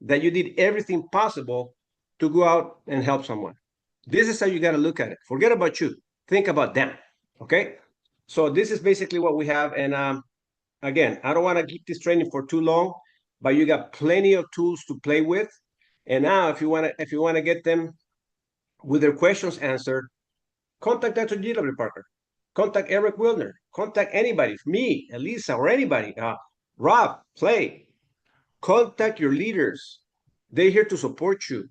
that you did everything possible to go out and help someone. This is how you got to look at it. Forget about you. Think about them. Okay. So this is basically what we have. And again, I don't want to keep this training for too long, but you got plenty of tools to play with. And now, if you want to get them with their questions answered, contact Dr. G.W. Parker. Contact Eric Wilner. Contact anybody, me, Elisa, or anybody. Rob, Play. Contact your leaders. They're here to support you.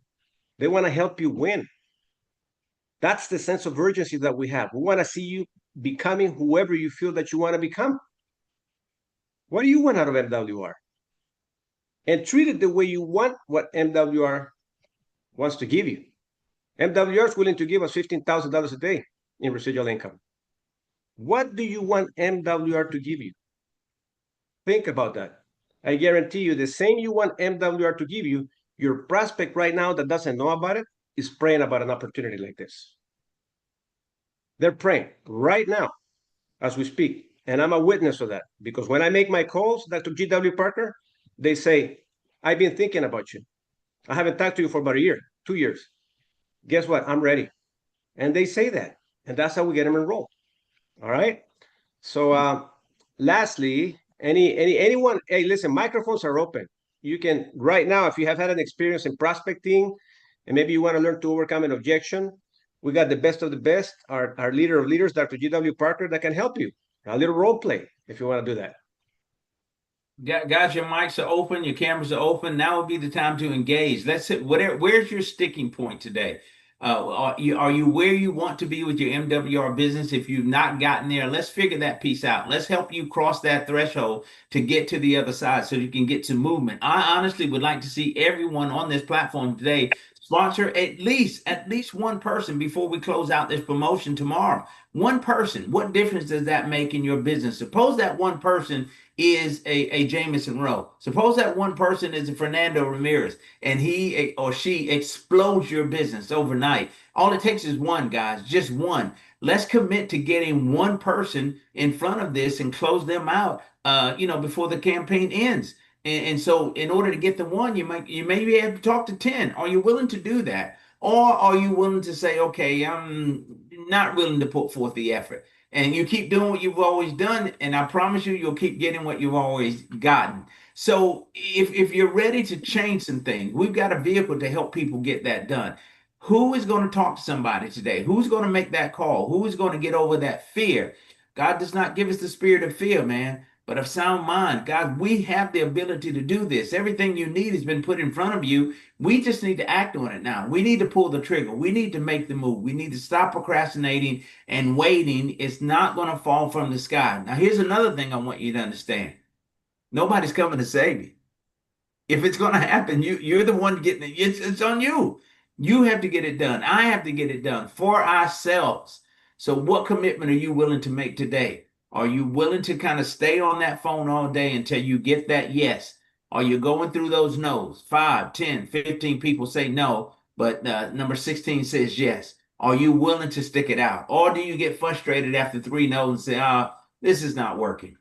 They want to help you win. That's the sense of urgency that we have. We want to see you becoming whoever you feel that you want to become. What do you want out of MWR? And treat it the way you want what MWR wants to give you. MWR is willing to give us $15,000 a day in residual income. What do you want MWR to give you? Think about that. I guarantee you the same you want MWR to give you, your prospect right now that doesn't know about it is praying about an opportunity like this. They're praying right now as we speak. And I'm a witness of that, because when I make my calls, Dr. G.W. Parker, they say, I've been thinking about you. I haven't talked to you for about a year, 2 years. Guess what? I'm ready. And they say that. And that's how we get them enrolled. All right. So lastly, anyone, hey, listen, microphones are open. You can right now, if you have had an experience in prospecting and maybe you want to learn to overcome an objection, we got the best of the best, our leader of leaders, Dr. G.W. Parker, that can help you. A little role play if you want to do that. Guys, your mics are open, your cameras are open. Now would be the time to engage. Let's hit whatever. Where's your sticking point today? Are you where you want to be with your MWR business? If you've not gotten there, let's figure that piece out. Let's help you cross that threshold to get to the other side so you can get some movement. I honestly would like to see everyone on this platform today sponsor at least one person before we close out this promotion tomorrow. One person. What difference does that make in your business? Suppose that one person is a Jamison Rowe. Suppose that one person is a Fernando Ramirez and he or she explodes your business overnight. All it takes is one, guys, just one. Let's commit to getting one person in front of this and close them out, before the campaign ends. And so, in order to get the one, you may be able to talk to 10. Are you willing to do that, or are you willing to say, okay, I'm not willing to put forth the effort? And you keep doing what you've always done, and I promise you'll keep getting what you've always gotten. So if you're ready to change some things, we've got a vehicle to help people get that done. Who is going to talk to somebody today? Who's going to make that call? Who is going to get over that fear? God does not give us the spirit of fear, man, but of sound mind. God, we have the ability to do this. Everything you need has been put in front of you. We just need to act on it now. We need to pull the trigger. We need to make the move. We need to stop procrastinating and waiting. It's not going to fall from the sky. Now, here's another thing I want you to understand. Nobody's coming to save you. If it's going to happen, you're the one getting it. It's on you. You have to get it done. I have to get it done for ourselves. So, what commitment are you willing to make today? Are you willing to kind of stay on that phone all day until you get that yes? Are you going through those no's? 5, 10, 15 people say no, but number 16 says yes. Are you willing to stick it out? Or do you get frustrated after 3 no's and say, this is not working?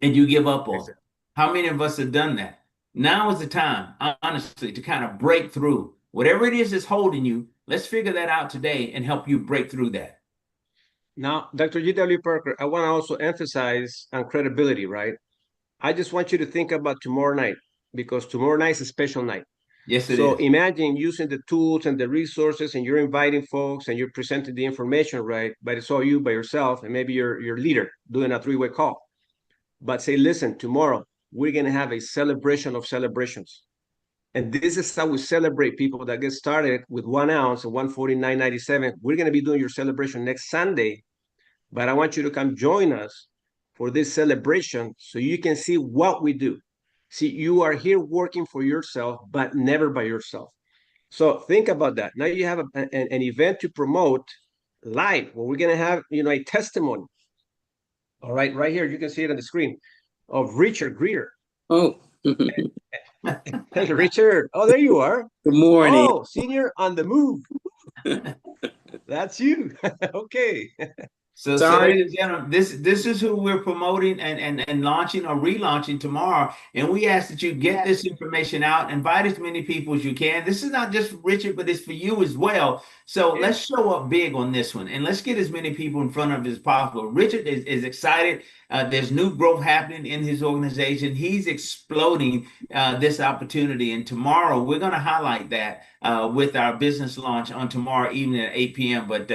And you give up on it? Exactly. How many of us have done that? Now is the time, honestly, to kind of break through. Whatever it is that's holding you, let's figure that out today and help you break through that. Now, Dr. G.W. Parker, I want to also emphasize on credibility, right? I just want you to think about tomorrow night because tomorrow night is a special night. Yes, it So is. imagine using the tools and the resources, and you're inviting folks and you're presenting the information, right? But it's all you by yourself, and maybe your leader doing a three-way call. But say, listen, tomorrow we're gonna have a celebration of celebrations. And this is how we celebrate people that get started with 1 ounce and 149.97. We're gonna be doing your celebration next Sunday, but I want you to come join us for this celebration so you can see what we do. See, you are here working for yourself, but never by yourself. So think about that. Now you have an event to promote live where we're going to have, a testimony. All right here, you can see it on the screen of Richard Greer. Oh, Richard, oh, there you are. good morning. Oh, senior on the move. That's you. Okay. So, Sorry. ladies and gentlemen, this is who we're promoting and launching or relaunching tomorrow. And we ask that you get this information out, invite as many people as you can. This is not just for Richard, but it's for you as well. So let's show up big on this one and let's get as many people in front of it as possible. Richard is excited. There's new growth happening in his organization. He's exploding this opportunity. And tomorrow we're going to highlight that with our business launch on tomorrow evening at 8 p.m. But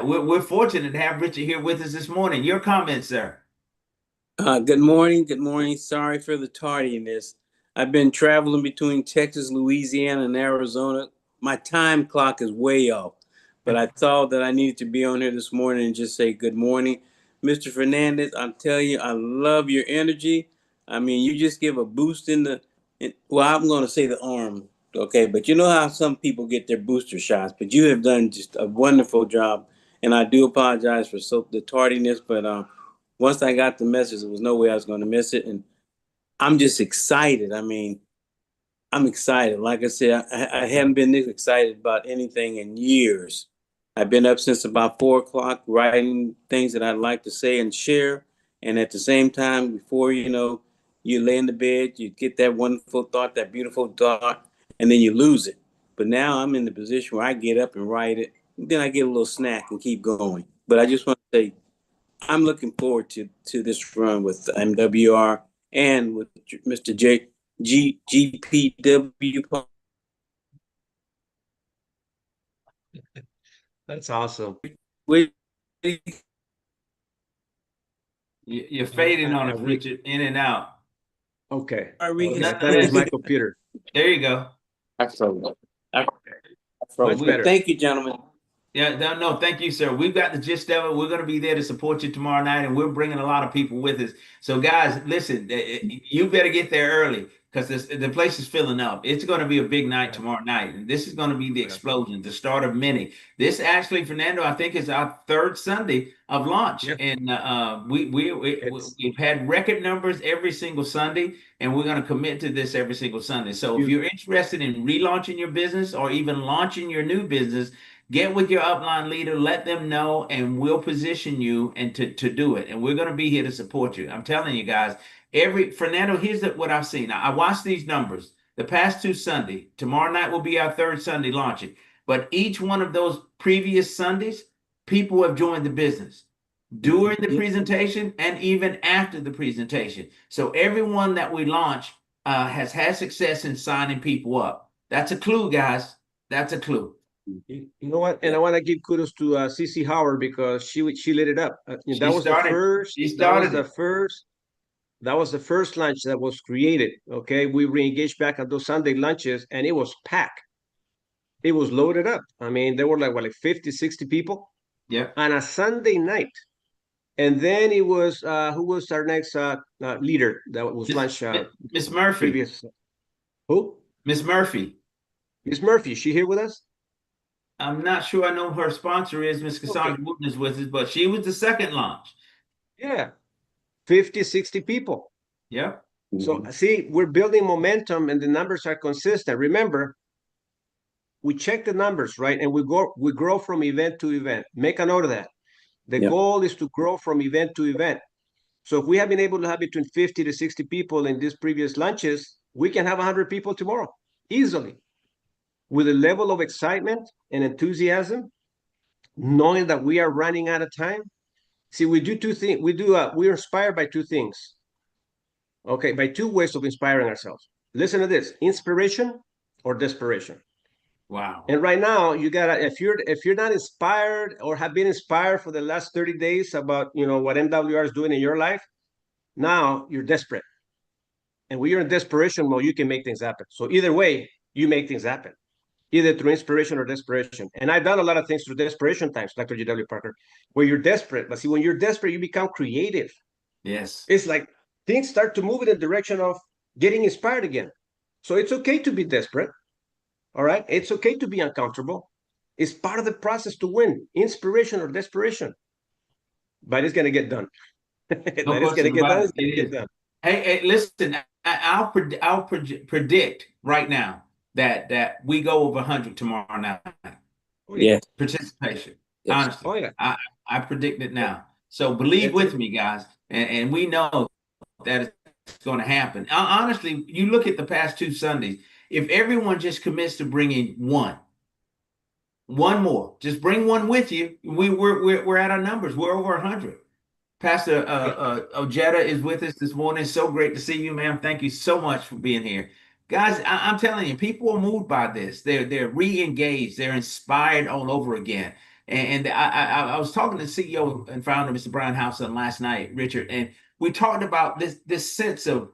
we're fortunate to have Richard here with us this morning. Your comments, sir. Good morning. Good morning. Sorry for the tardiness. I've been traveling between Texas, Louisiana, and Arizona. My time clock is way off, but I thought that I needed to be on here this morning and just say good morning. Mr. Fernandez, I'm telling you, I love your energy. I mean, you just give a boost well, I'm going to say the arm, okay? But you know how some people get their booster shots, but you have done just a wonderful job. And I do apologize for the tardiness, but once I got the message, there was no way I was going to miss it. And I'm just excited. I mean, I'm excited. Like I said, I haven't been this excited about anything in years. I've been up since about 4 o'clock writing things that I'd like to say and share. And at the same time, before you lay in the bed, you get that wonderful thought, that beautiful thought, and then you lose it. But now I'm in the position where I get up and write it. Then I get a little snack and keep going. But I just want to say I'm looking forward to this run with MWR and with Mr. GPW. That's awesome. You're fading on us, Richard, in and out. Okay. Are Okay. we I thought it was my computer. There you go. Much better. Thank you, gentlemen. Yeah, no, thank you, sir. We've got the gist of it. We're going to be there to support you tomorrow night, and we're bringing a lot of people with us. So, guys, listen, you better get there early because the place is filling up. It's going to be a big night tomorrow night, and this is going to be the explosion, the start of many. This actually, Fernando, I think is our third Sunday of launch, and we've had record numbers every single Sunday, and we're going to commit to this every single Sunday. So, if you're interested in relaunching your business or even launching your new business, get with your upline leader, let them know, and we'll position you and to do it. And we're going to be here to support you. I'm telling you guys, Fernando, here's what I've seen. I watched these numbers the past 2 Sunday. Tomorrow night will be our third Sunday launching. But each one of those previous Sundays, people have joined the business during the presentation and even after the presentation. So everyone that we launch has had success in signing people up. That's a clue, guys. That's a clue. You know what? And I want to give kudos to CC Howard because she lit it up. That was the first. She started the first. That was the first lunch that was created. Okay, we re-engaged back on those Sunday lunches, and it was packed. It was loaded up. I mean, there were like 50, 60 people Yeah. on a Sunday night. And then it was who was our next leader that was Miss lunch Miss Murphy. previous who? Miss Murphy. Miss Murphy. Is she here with us? I'm not sure I know who her sponsor is. Miss Okay. Cassandra Wooten is with us, but she was the second launch. Yeah. 50, 60 people. Yep. So see, we're building momentum and the numbers are consistent. Remember, we check the numbers, right? And we grow from event to event. Make a note of that. The Yep. goal is to grow from event to event. So if we have been able to have between 50 to 60 people in these previous lunches, we can have 100 people tomorrow easily with a level of excitement and enthusiasm, knowing that we are running out of time. See, we do two things. We're inspired by two things. Okay, by two ways of inspiring ourselves. Listen to this: inspiration or desperation. Wow. And right now, you gotta if you're not inspired or have been inspired for the last 30 days about what MWR is doing in your life, now you're desperate. And when you're in desperation mode, you can make things happen. So either way, you make things happen, either through inspiration or desperation. And I've done a lot of things through desperation times, Dr. G.W. Parker, where you're desperate. But see, when you're desperate, you become creative. Yes. It's like things start to move in the direction of getting inspired again. So it's okay to be desperate. All right. It's okay to be uncomfortable. It's part of the process to win, inspiration or desperation. But it's going to get done. No That is going to question get done. about it. It's going It to get is. done. Hey, listen. I'll predict right now that we go over 100 tomorrow night. Oh, yeah. Yes. Participation. Yes. Honestly, Oh, yeah. I predict it now. So believe It's, with me, guys, and we know that it's going to happen. Honestly, you look at the past two Sundays. If everyone just commits to bringing one more, just bring one with you. We're at our numbers. We're over 100. Pastor Ojeda is with us this morning. So great to see you, ma'am. Thank you so much for being here. Guys, I'm telling you, people are moved by this. They're re-engaged. They're inspired all over again. And I was talking to the CEO and founder, Mr. Brian Howson, last night, Richard, and we talked about this sense of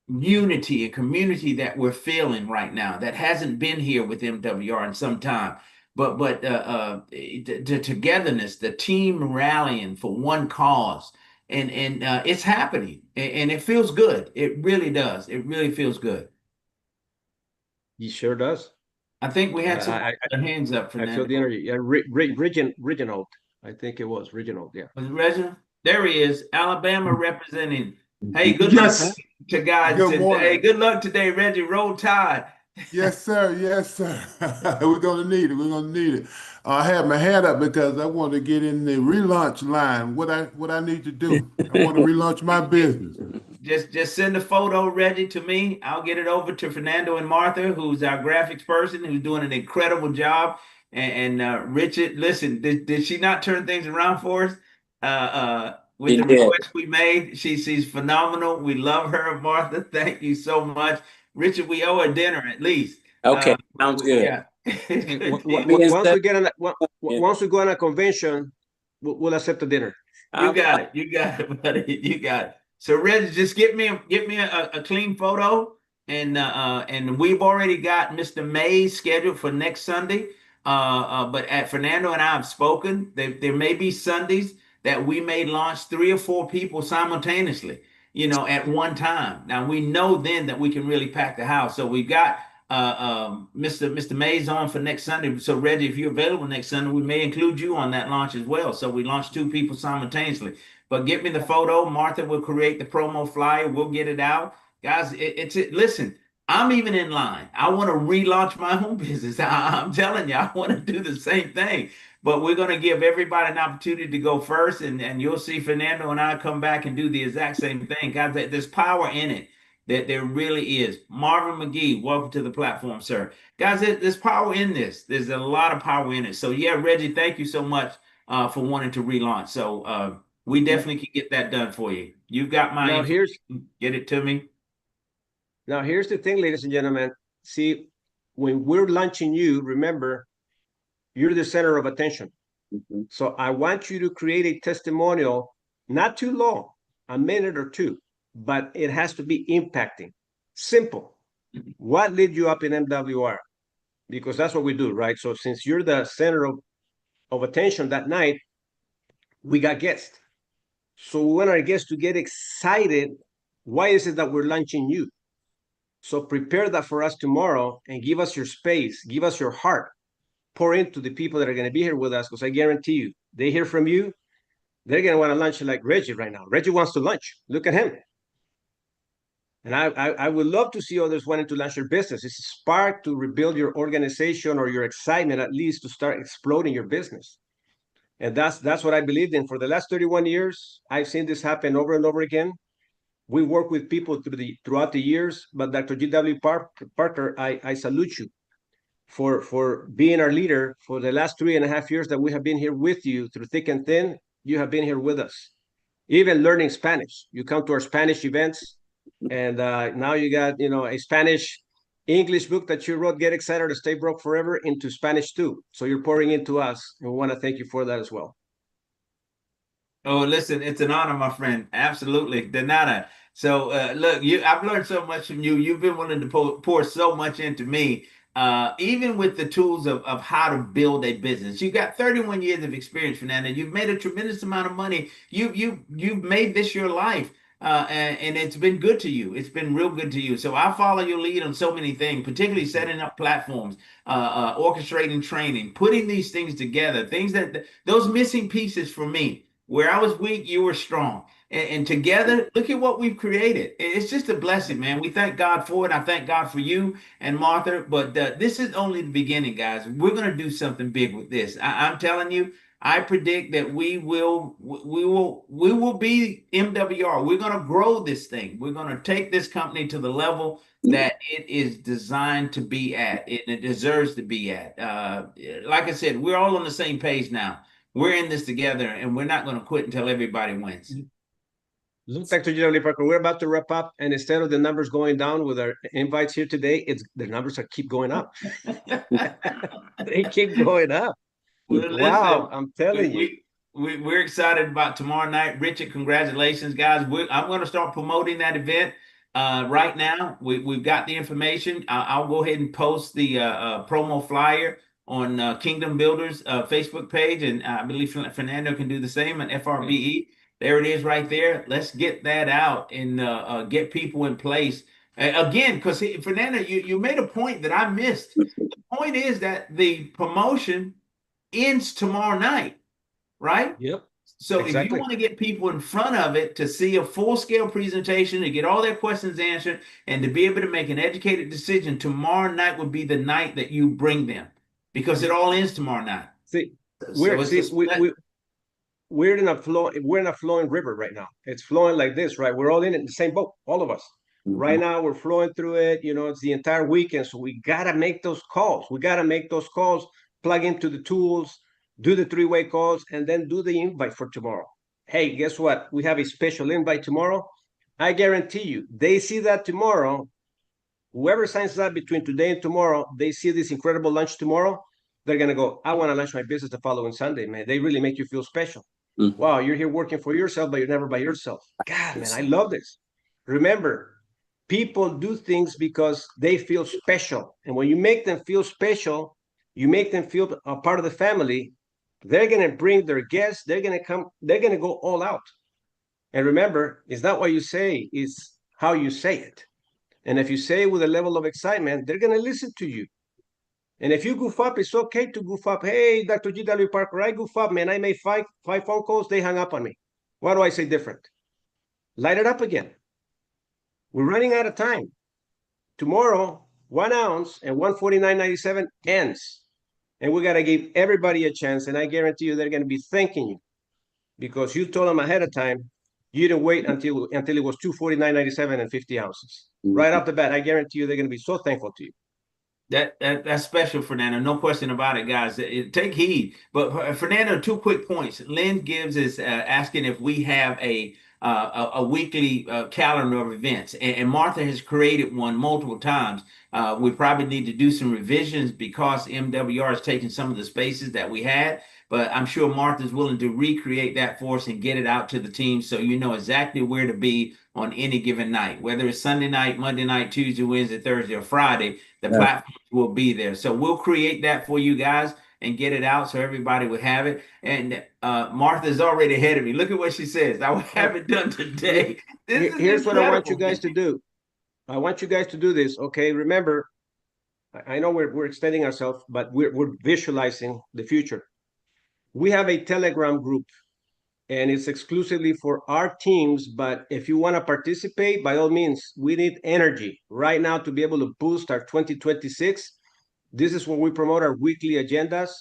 unity and community that we're feeling right now that hasn't been here with MWR in some time. But the togetherness, the team rallying for one cause, and it's happening, and it feels good. It really does. It really feels good. he sure does. I think we had some I, hands up, I feel the Fernando. energy. Yeah, Reginald. I think it was Reginald. Yeah. Was it Reginald? There he is, Alabama representing. Hey, good luck Yes. to guys Good today. morning. Good luck today, Reggie. Roll Tide. Yes, sir. Yes, sir. We're gonna need it. We're gonna need it. I had my hand up because I want to get in the relaunch line. What I need to do. I want to relaunch my business. Just send a photo, Reggie, to me. I'll get it over to Fernando and Martha, who's our graphics person, who's doing an incredible job. And Richard, listen, did she not turn things around for us? With He the did. request we made, she's phenomenal. We love her, Martha. Thank you so much, Richard. We owe her dinner at least. Okay. Sounds good. Yeah. Hey, Good deal. Me and once Steph- we get on Yeah. once we go on a convention, we'll accept the dinner. You got it. You got it, buddy. You got it. So, Reggie, just get me a clean photo, and we've already got Mr. Mays scheduled for next Sunday. But at Fernando and I have spoken. There may be Sundays that we may launch 3 or 4 people simultaneously, at one time. Now we know then that we can really pack the house. So we've got Mr. Mays on for next Sunday. So Reggie, if you're available next Sunday, we may include you on that launch as well. So we launch 2 people simultaneously. But get me the photo. Martha will create the promo flyer. We'll get it out, guys. Listen. I'm even in line. I want to relaunch my own business. I'm telling you, I want to do the same thing. But we're going to give everybody an opportunity to go first, and you'll see Fernando and I come back and do the exact same thing, guys. There's power in it. That there really is. Marvin McGee, welcome to the platform, sir. Guys, there's power in this. There's a lot of power in it. So yeah, Reggie, thank you so much for wanting to relaunch. So we definitely can get that done for you. You've got my Now information. Get it to me. here's the thing, ladies and gentlemen. See, when we're launching you, remember, you're the center of attention. Mhm. So I want you to create a testimonial, not too long, a minute or two. but it has to be impacting. Simple. What led you up in MWR? Because that's what we do, right? So since you're the center of attention that night, we got guests. So we want our guests to get excited. Why is it that we're launching you? So prepare that for us tomorrow and give us your space, give us your heart, pour into the people that are going to be here with us, because I guarantee you, they hear from you, they're going to want to lunch like Reggie right now. Reggie wants to lunch. Look at him. And I would love to see others wanting to launch your business. It's a spark to rebuild your organization or your excitement, at least to start exploding your business. And that's what I believed in. For the last 31 years, I've seen this happen over and over again. We work with people throughout the years, but Dr. G.W. Parker, I salute you for being our leader for the last 3.5 years that we have been here with you through thick and thin. You have been here with us, even learning Spanish. You come to our Spanish events, and now you got a Spanish English book that you wrote, Get Excited or Stay Broke Forever, into Spanish too. So you're pouring into us, and we want to thank you for that as well. Oh, listen, it's an honor, my friend. Absolutely. De nada. So, look, I've learned so much from you. You've been willing to pour so much into me, even with the tools of how to build a business. You've got 31 years of experience, Fernando. You've made a tremendous amount of money. You've made this your life. And it's been good to you. It's been real good to you. So I follow your lead on so many things, particularly setting up platforms, orchestrating training, putting these things together, those missing pieces for me. Where I was weak, you were strong. And together, look at what we've created. It's just a blessing, man. We thank God for it. I thank God for you and Martha. But this is only the beginning, guys. We're going to do something big with this. I'm telling you, I predict that we will be MWR. We're going to grow this thing. We're going to take this company to the level that it is designed to be at. It deserves to be at. Like I said, we're all on the same page now. We're in this together, and we're not going to quit until everybody wins. Look, Dr. G.W. Parker, we're about to wrap up, and instead of the numbers going down with our invites here today, the numbers keep going up. They keep going up. Well, wow, listen, I'm telling you. We're excited about tomorrow night. Richard, congratulations, guys. I'm going to start promoting that event right now. We've got the information. I'll go ahead and post the promo flyer on Kingdom Builders Facebook page, and I believe Fernando can do the same on FRBE. There it is right there. Let's get that out and get people in place. Again, because Fernando, you made a point that I missed. The point is that the promotion ends tomorrow night, right? Yep. So exactly. If you want to get people in front of it to see a full-scale presentation, to get all their questions answered, and to be able to make an educated decision, tomorrow night would be the night that you bring them, because it all ends tomorrow night. We're in a flowing river right now. It's flowing like this, right? We're all in it in the same boat, all of us. Mm-hmm. Right now, we're flowing through it. It's the entire weekend, so we gotta make those calls. Plug into the tools, do the 3-way calls, and then do the invite for tomorrow. Hey, guess what? We have a special invite tomorrow. I guarantee you, they see that tomorrow. Whoever signs up between today and tomorrow, they see this incredible lunch tomorrow. They're going to go, I want to launch my business the following Sunday, man. They really make you feel special. Mm-hmm. Wow, you're here working for yourself, but you're never by yourself. God, man, I love this. Remember, people do things because they feel special. And when you make them feel special, you make them feel a part of the family, they're going to bring their guests. They're going to go all out. And remember, it's not what you say, it's how you say it. And if you say it with a level of excitement, they're going to listen to you. And if you goof up, it's okay to goof up. Hey, Dr. G.W. Parker, I goof up, man. I made five phone calls. They hung up on me. Why do I say different? Light it up again. We're running out of time. Tomorrow, 1 ounce and 149.97 ends. And we got to give everybody a chance. And I guarantee you they're going to be thanking you because you told them ahead of time. You didn't wait until it was 249.97 and 50 ounces. Mm-hmm. Right off the bat, I guarantee you they're going to be so thankful to you. That's special, Fernando. No question about it, guys. Take heed. But Fernando, 2 quick points. Lynn Gibbs is asking if we have a weekly calendar of events, and Martha has created one multiple times. We probably need to do some revisions because MWR has taken some of the spaces that we had. but I'm sure Martha's willing to recreate that for us and get it out to the team so you know exactly where to be on any given night, whether it's Sunday night, Monday night, Tuesday, Wednesday, Thursday, or Friday. The Yeah. platforms will be there. So we'll create that for you guys and get it out so everybody would have it. And Martha's already ahead of me. Look at what she says. I will have it done today. This is Here's what I want you incredible, guys to man. do. I want you guys to do this. Okay, remember, I know we're extending ourselves, but we're visualizing the future. We have a Telegram group, and it's exclusively for our teams. But if you want to participate, by all means, we need energy right now to be able to boost our 2026. This is where we promote our weekly agendas.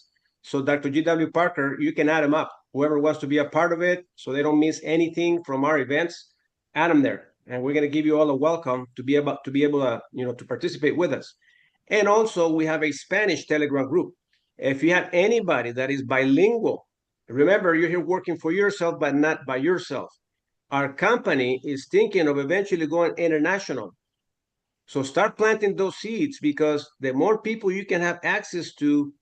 So Dr. G.W. Parker, you can add them up. Whoever wants to be a part of it, so they don't miss anything from our events, add them there. And we're going to give you all a welcome to be able to participate with us. And also, we have a Spanish Telegram group. If you have anybody that is bilingual, remember, you're here working for yourself, but not by yourself. Our company is thinking of eventually going international. So start planting those seeds, because the more people you can have access to,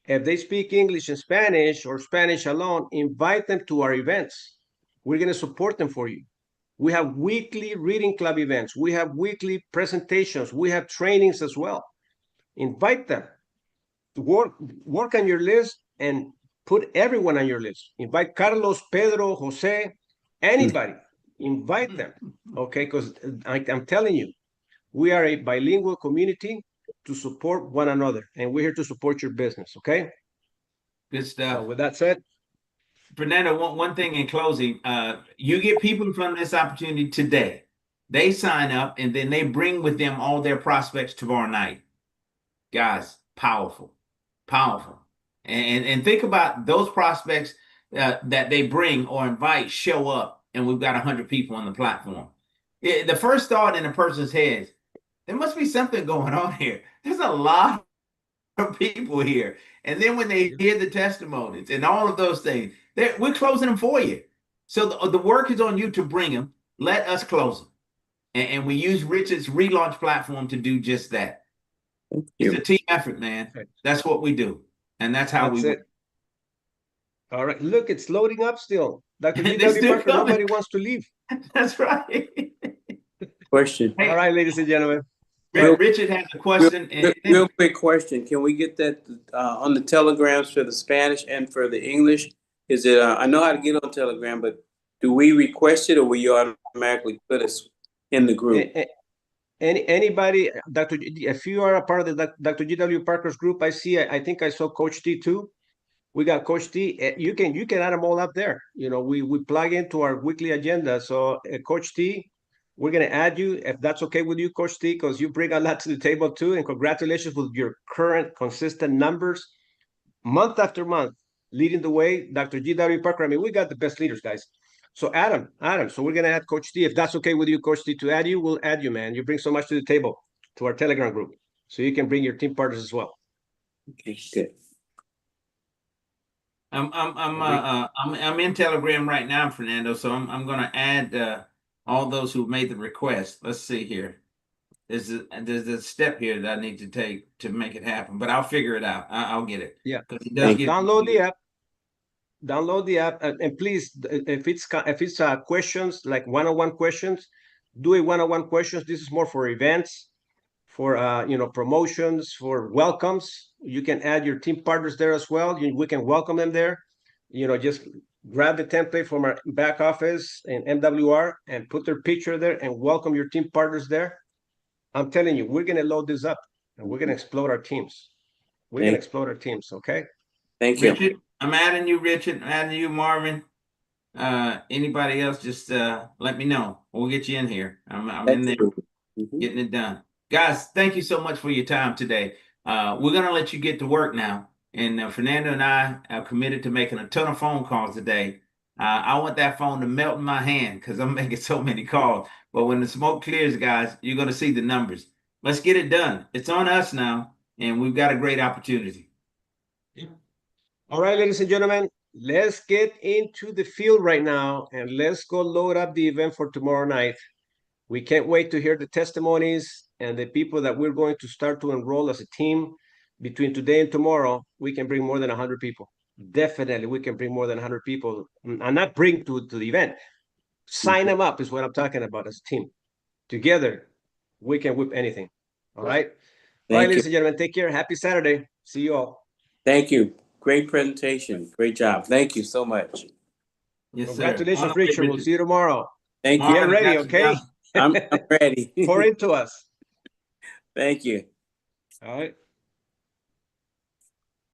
if they speak English and Spanish or Spanish alone, invite them to our events. We're going to support them for you. We have weekly reading club events. We have weekly presentations. We have trainings as well. Invite them. Work on your list and put everyone on your list. Invite Carlos, Pedro, Jose, anybody. Invite them, okay? Because I'm telling you, we are a bilingual community to support one another, and we're here to support your business, okay? Good So stuff. with that said, Fernando, one thing in closing, you get people from this opportunity today. They sign up and then they bring with them all their prospects tomorrow night. Guys, powerful, powerful. And think about those prospects that they bring or invite show up, and we've got 100 people on the platform. The first thought in a person's head, there must be something going on here. There's a lot of people here. And then when they hear the testimonies and all of those things, we're closing them for you. So the work is on you to bring them. Let us close them. And we use Richard's relaunch platform to do just that. It's a team effort, man. That's what we do. And that's how we that's it. work. All right, look, it's loading up still. Dr. They're G.W. still Parker, coming. nobody wants to leave. That's right. Question. Hey, All right, ladies and gentlemen. Richard has a question. Real quick question. Can we get that on the telegrams for the Spanish and for the English? Is it, I know how to get on Telegram, but do we request it or will you automatically put us in the group? Anybody, if you are a part of the Dr. G.W. Parker's group, I think I saw Coach T too. We got Coach T. You can add them all up there. You know, we plug into our weekly agenda. So Coach T, we're going to add you, if that's okay with you, Coach T, because you bring a lot to the table too. And congratulations with your current consistent numbers, month after month, leading the way. Dr. G.W. Parker, I mean, we got the best leaders, guys. So Adam. So we're going to add Coach T. If that's okay with you, Coach T, to add you, we'll add you, man. You bring so much to the table, to our Telegram group. So you can bring your team partners as well. Okay, good. I'm in Telegram right now, Fernando. So I'm gonna add all those who made the request. Let's see here. There's a step here that I need to take to make it happen, but I'll figure it out. I'll get it. Yeah. Because it does give Download the app. Download the app, and please, if it's questions like one-on-one questions, do a one-on-one questions. This is more for events, for promotions, for welcomes. You can add your team partners there as well. We can welcome them there. Just grab the template from our back office in MWR and put their picture there and welcome your team partners there. I'm telling you, we're going to load this up and we're going to explode our teams. We're going to explode our teams. Okay. Thank you. Richard, I'm adding you, Richard. I'm adding you, Marvin. Anybody else, just let me know. We'll get you in here. I'm in there getting it done. Guys, thank you so much for your time today. We're going to let you get to work now. And Fernando and I are committed to making a ton of phone calls today. I want that phone to melt in my hand because I'm making so many calls. But when the smoke clears, guys, you're going to see the numbers. Let's get it done. It's on us now, and we've got a great opportunity. All right, ladies and gentlemen, let's get into the field right now and let's go load up the event for tomorrow night. We can't wait to hear the testimonies and the people that we're going to start to enroll as a team. Between today and tomorrow, we can bring more than 100 people. definitely we can bring more than 100 people, and not bring to the event. Sign them up is what I'm talking about as a team. Together, we can whip anything. All right. All right, Thank you. ladies and gentlemen, take care. Happy Saturday. See you all. Thank you. Great presentation. Great job. Thank you so much. Yes, sir. Congratulations, On the way, Richard. We'll see you tomorrow. Thank All you. Get right, ready, Dr. okay? Johnson. I'm ready. Pour into us. Thank you. All right.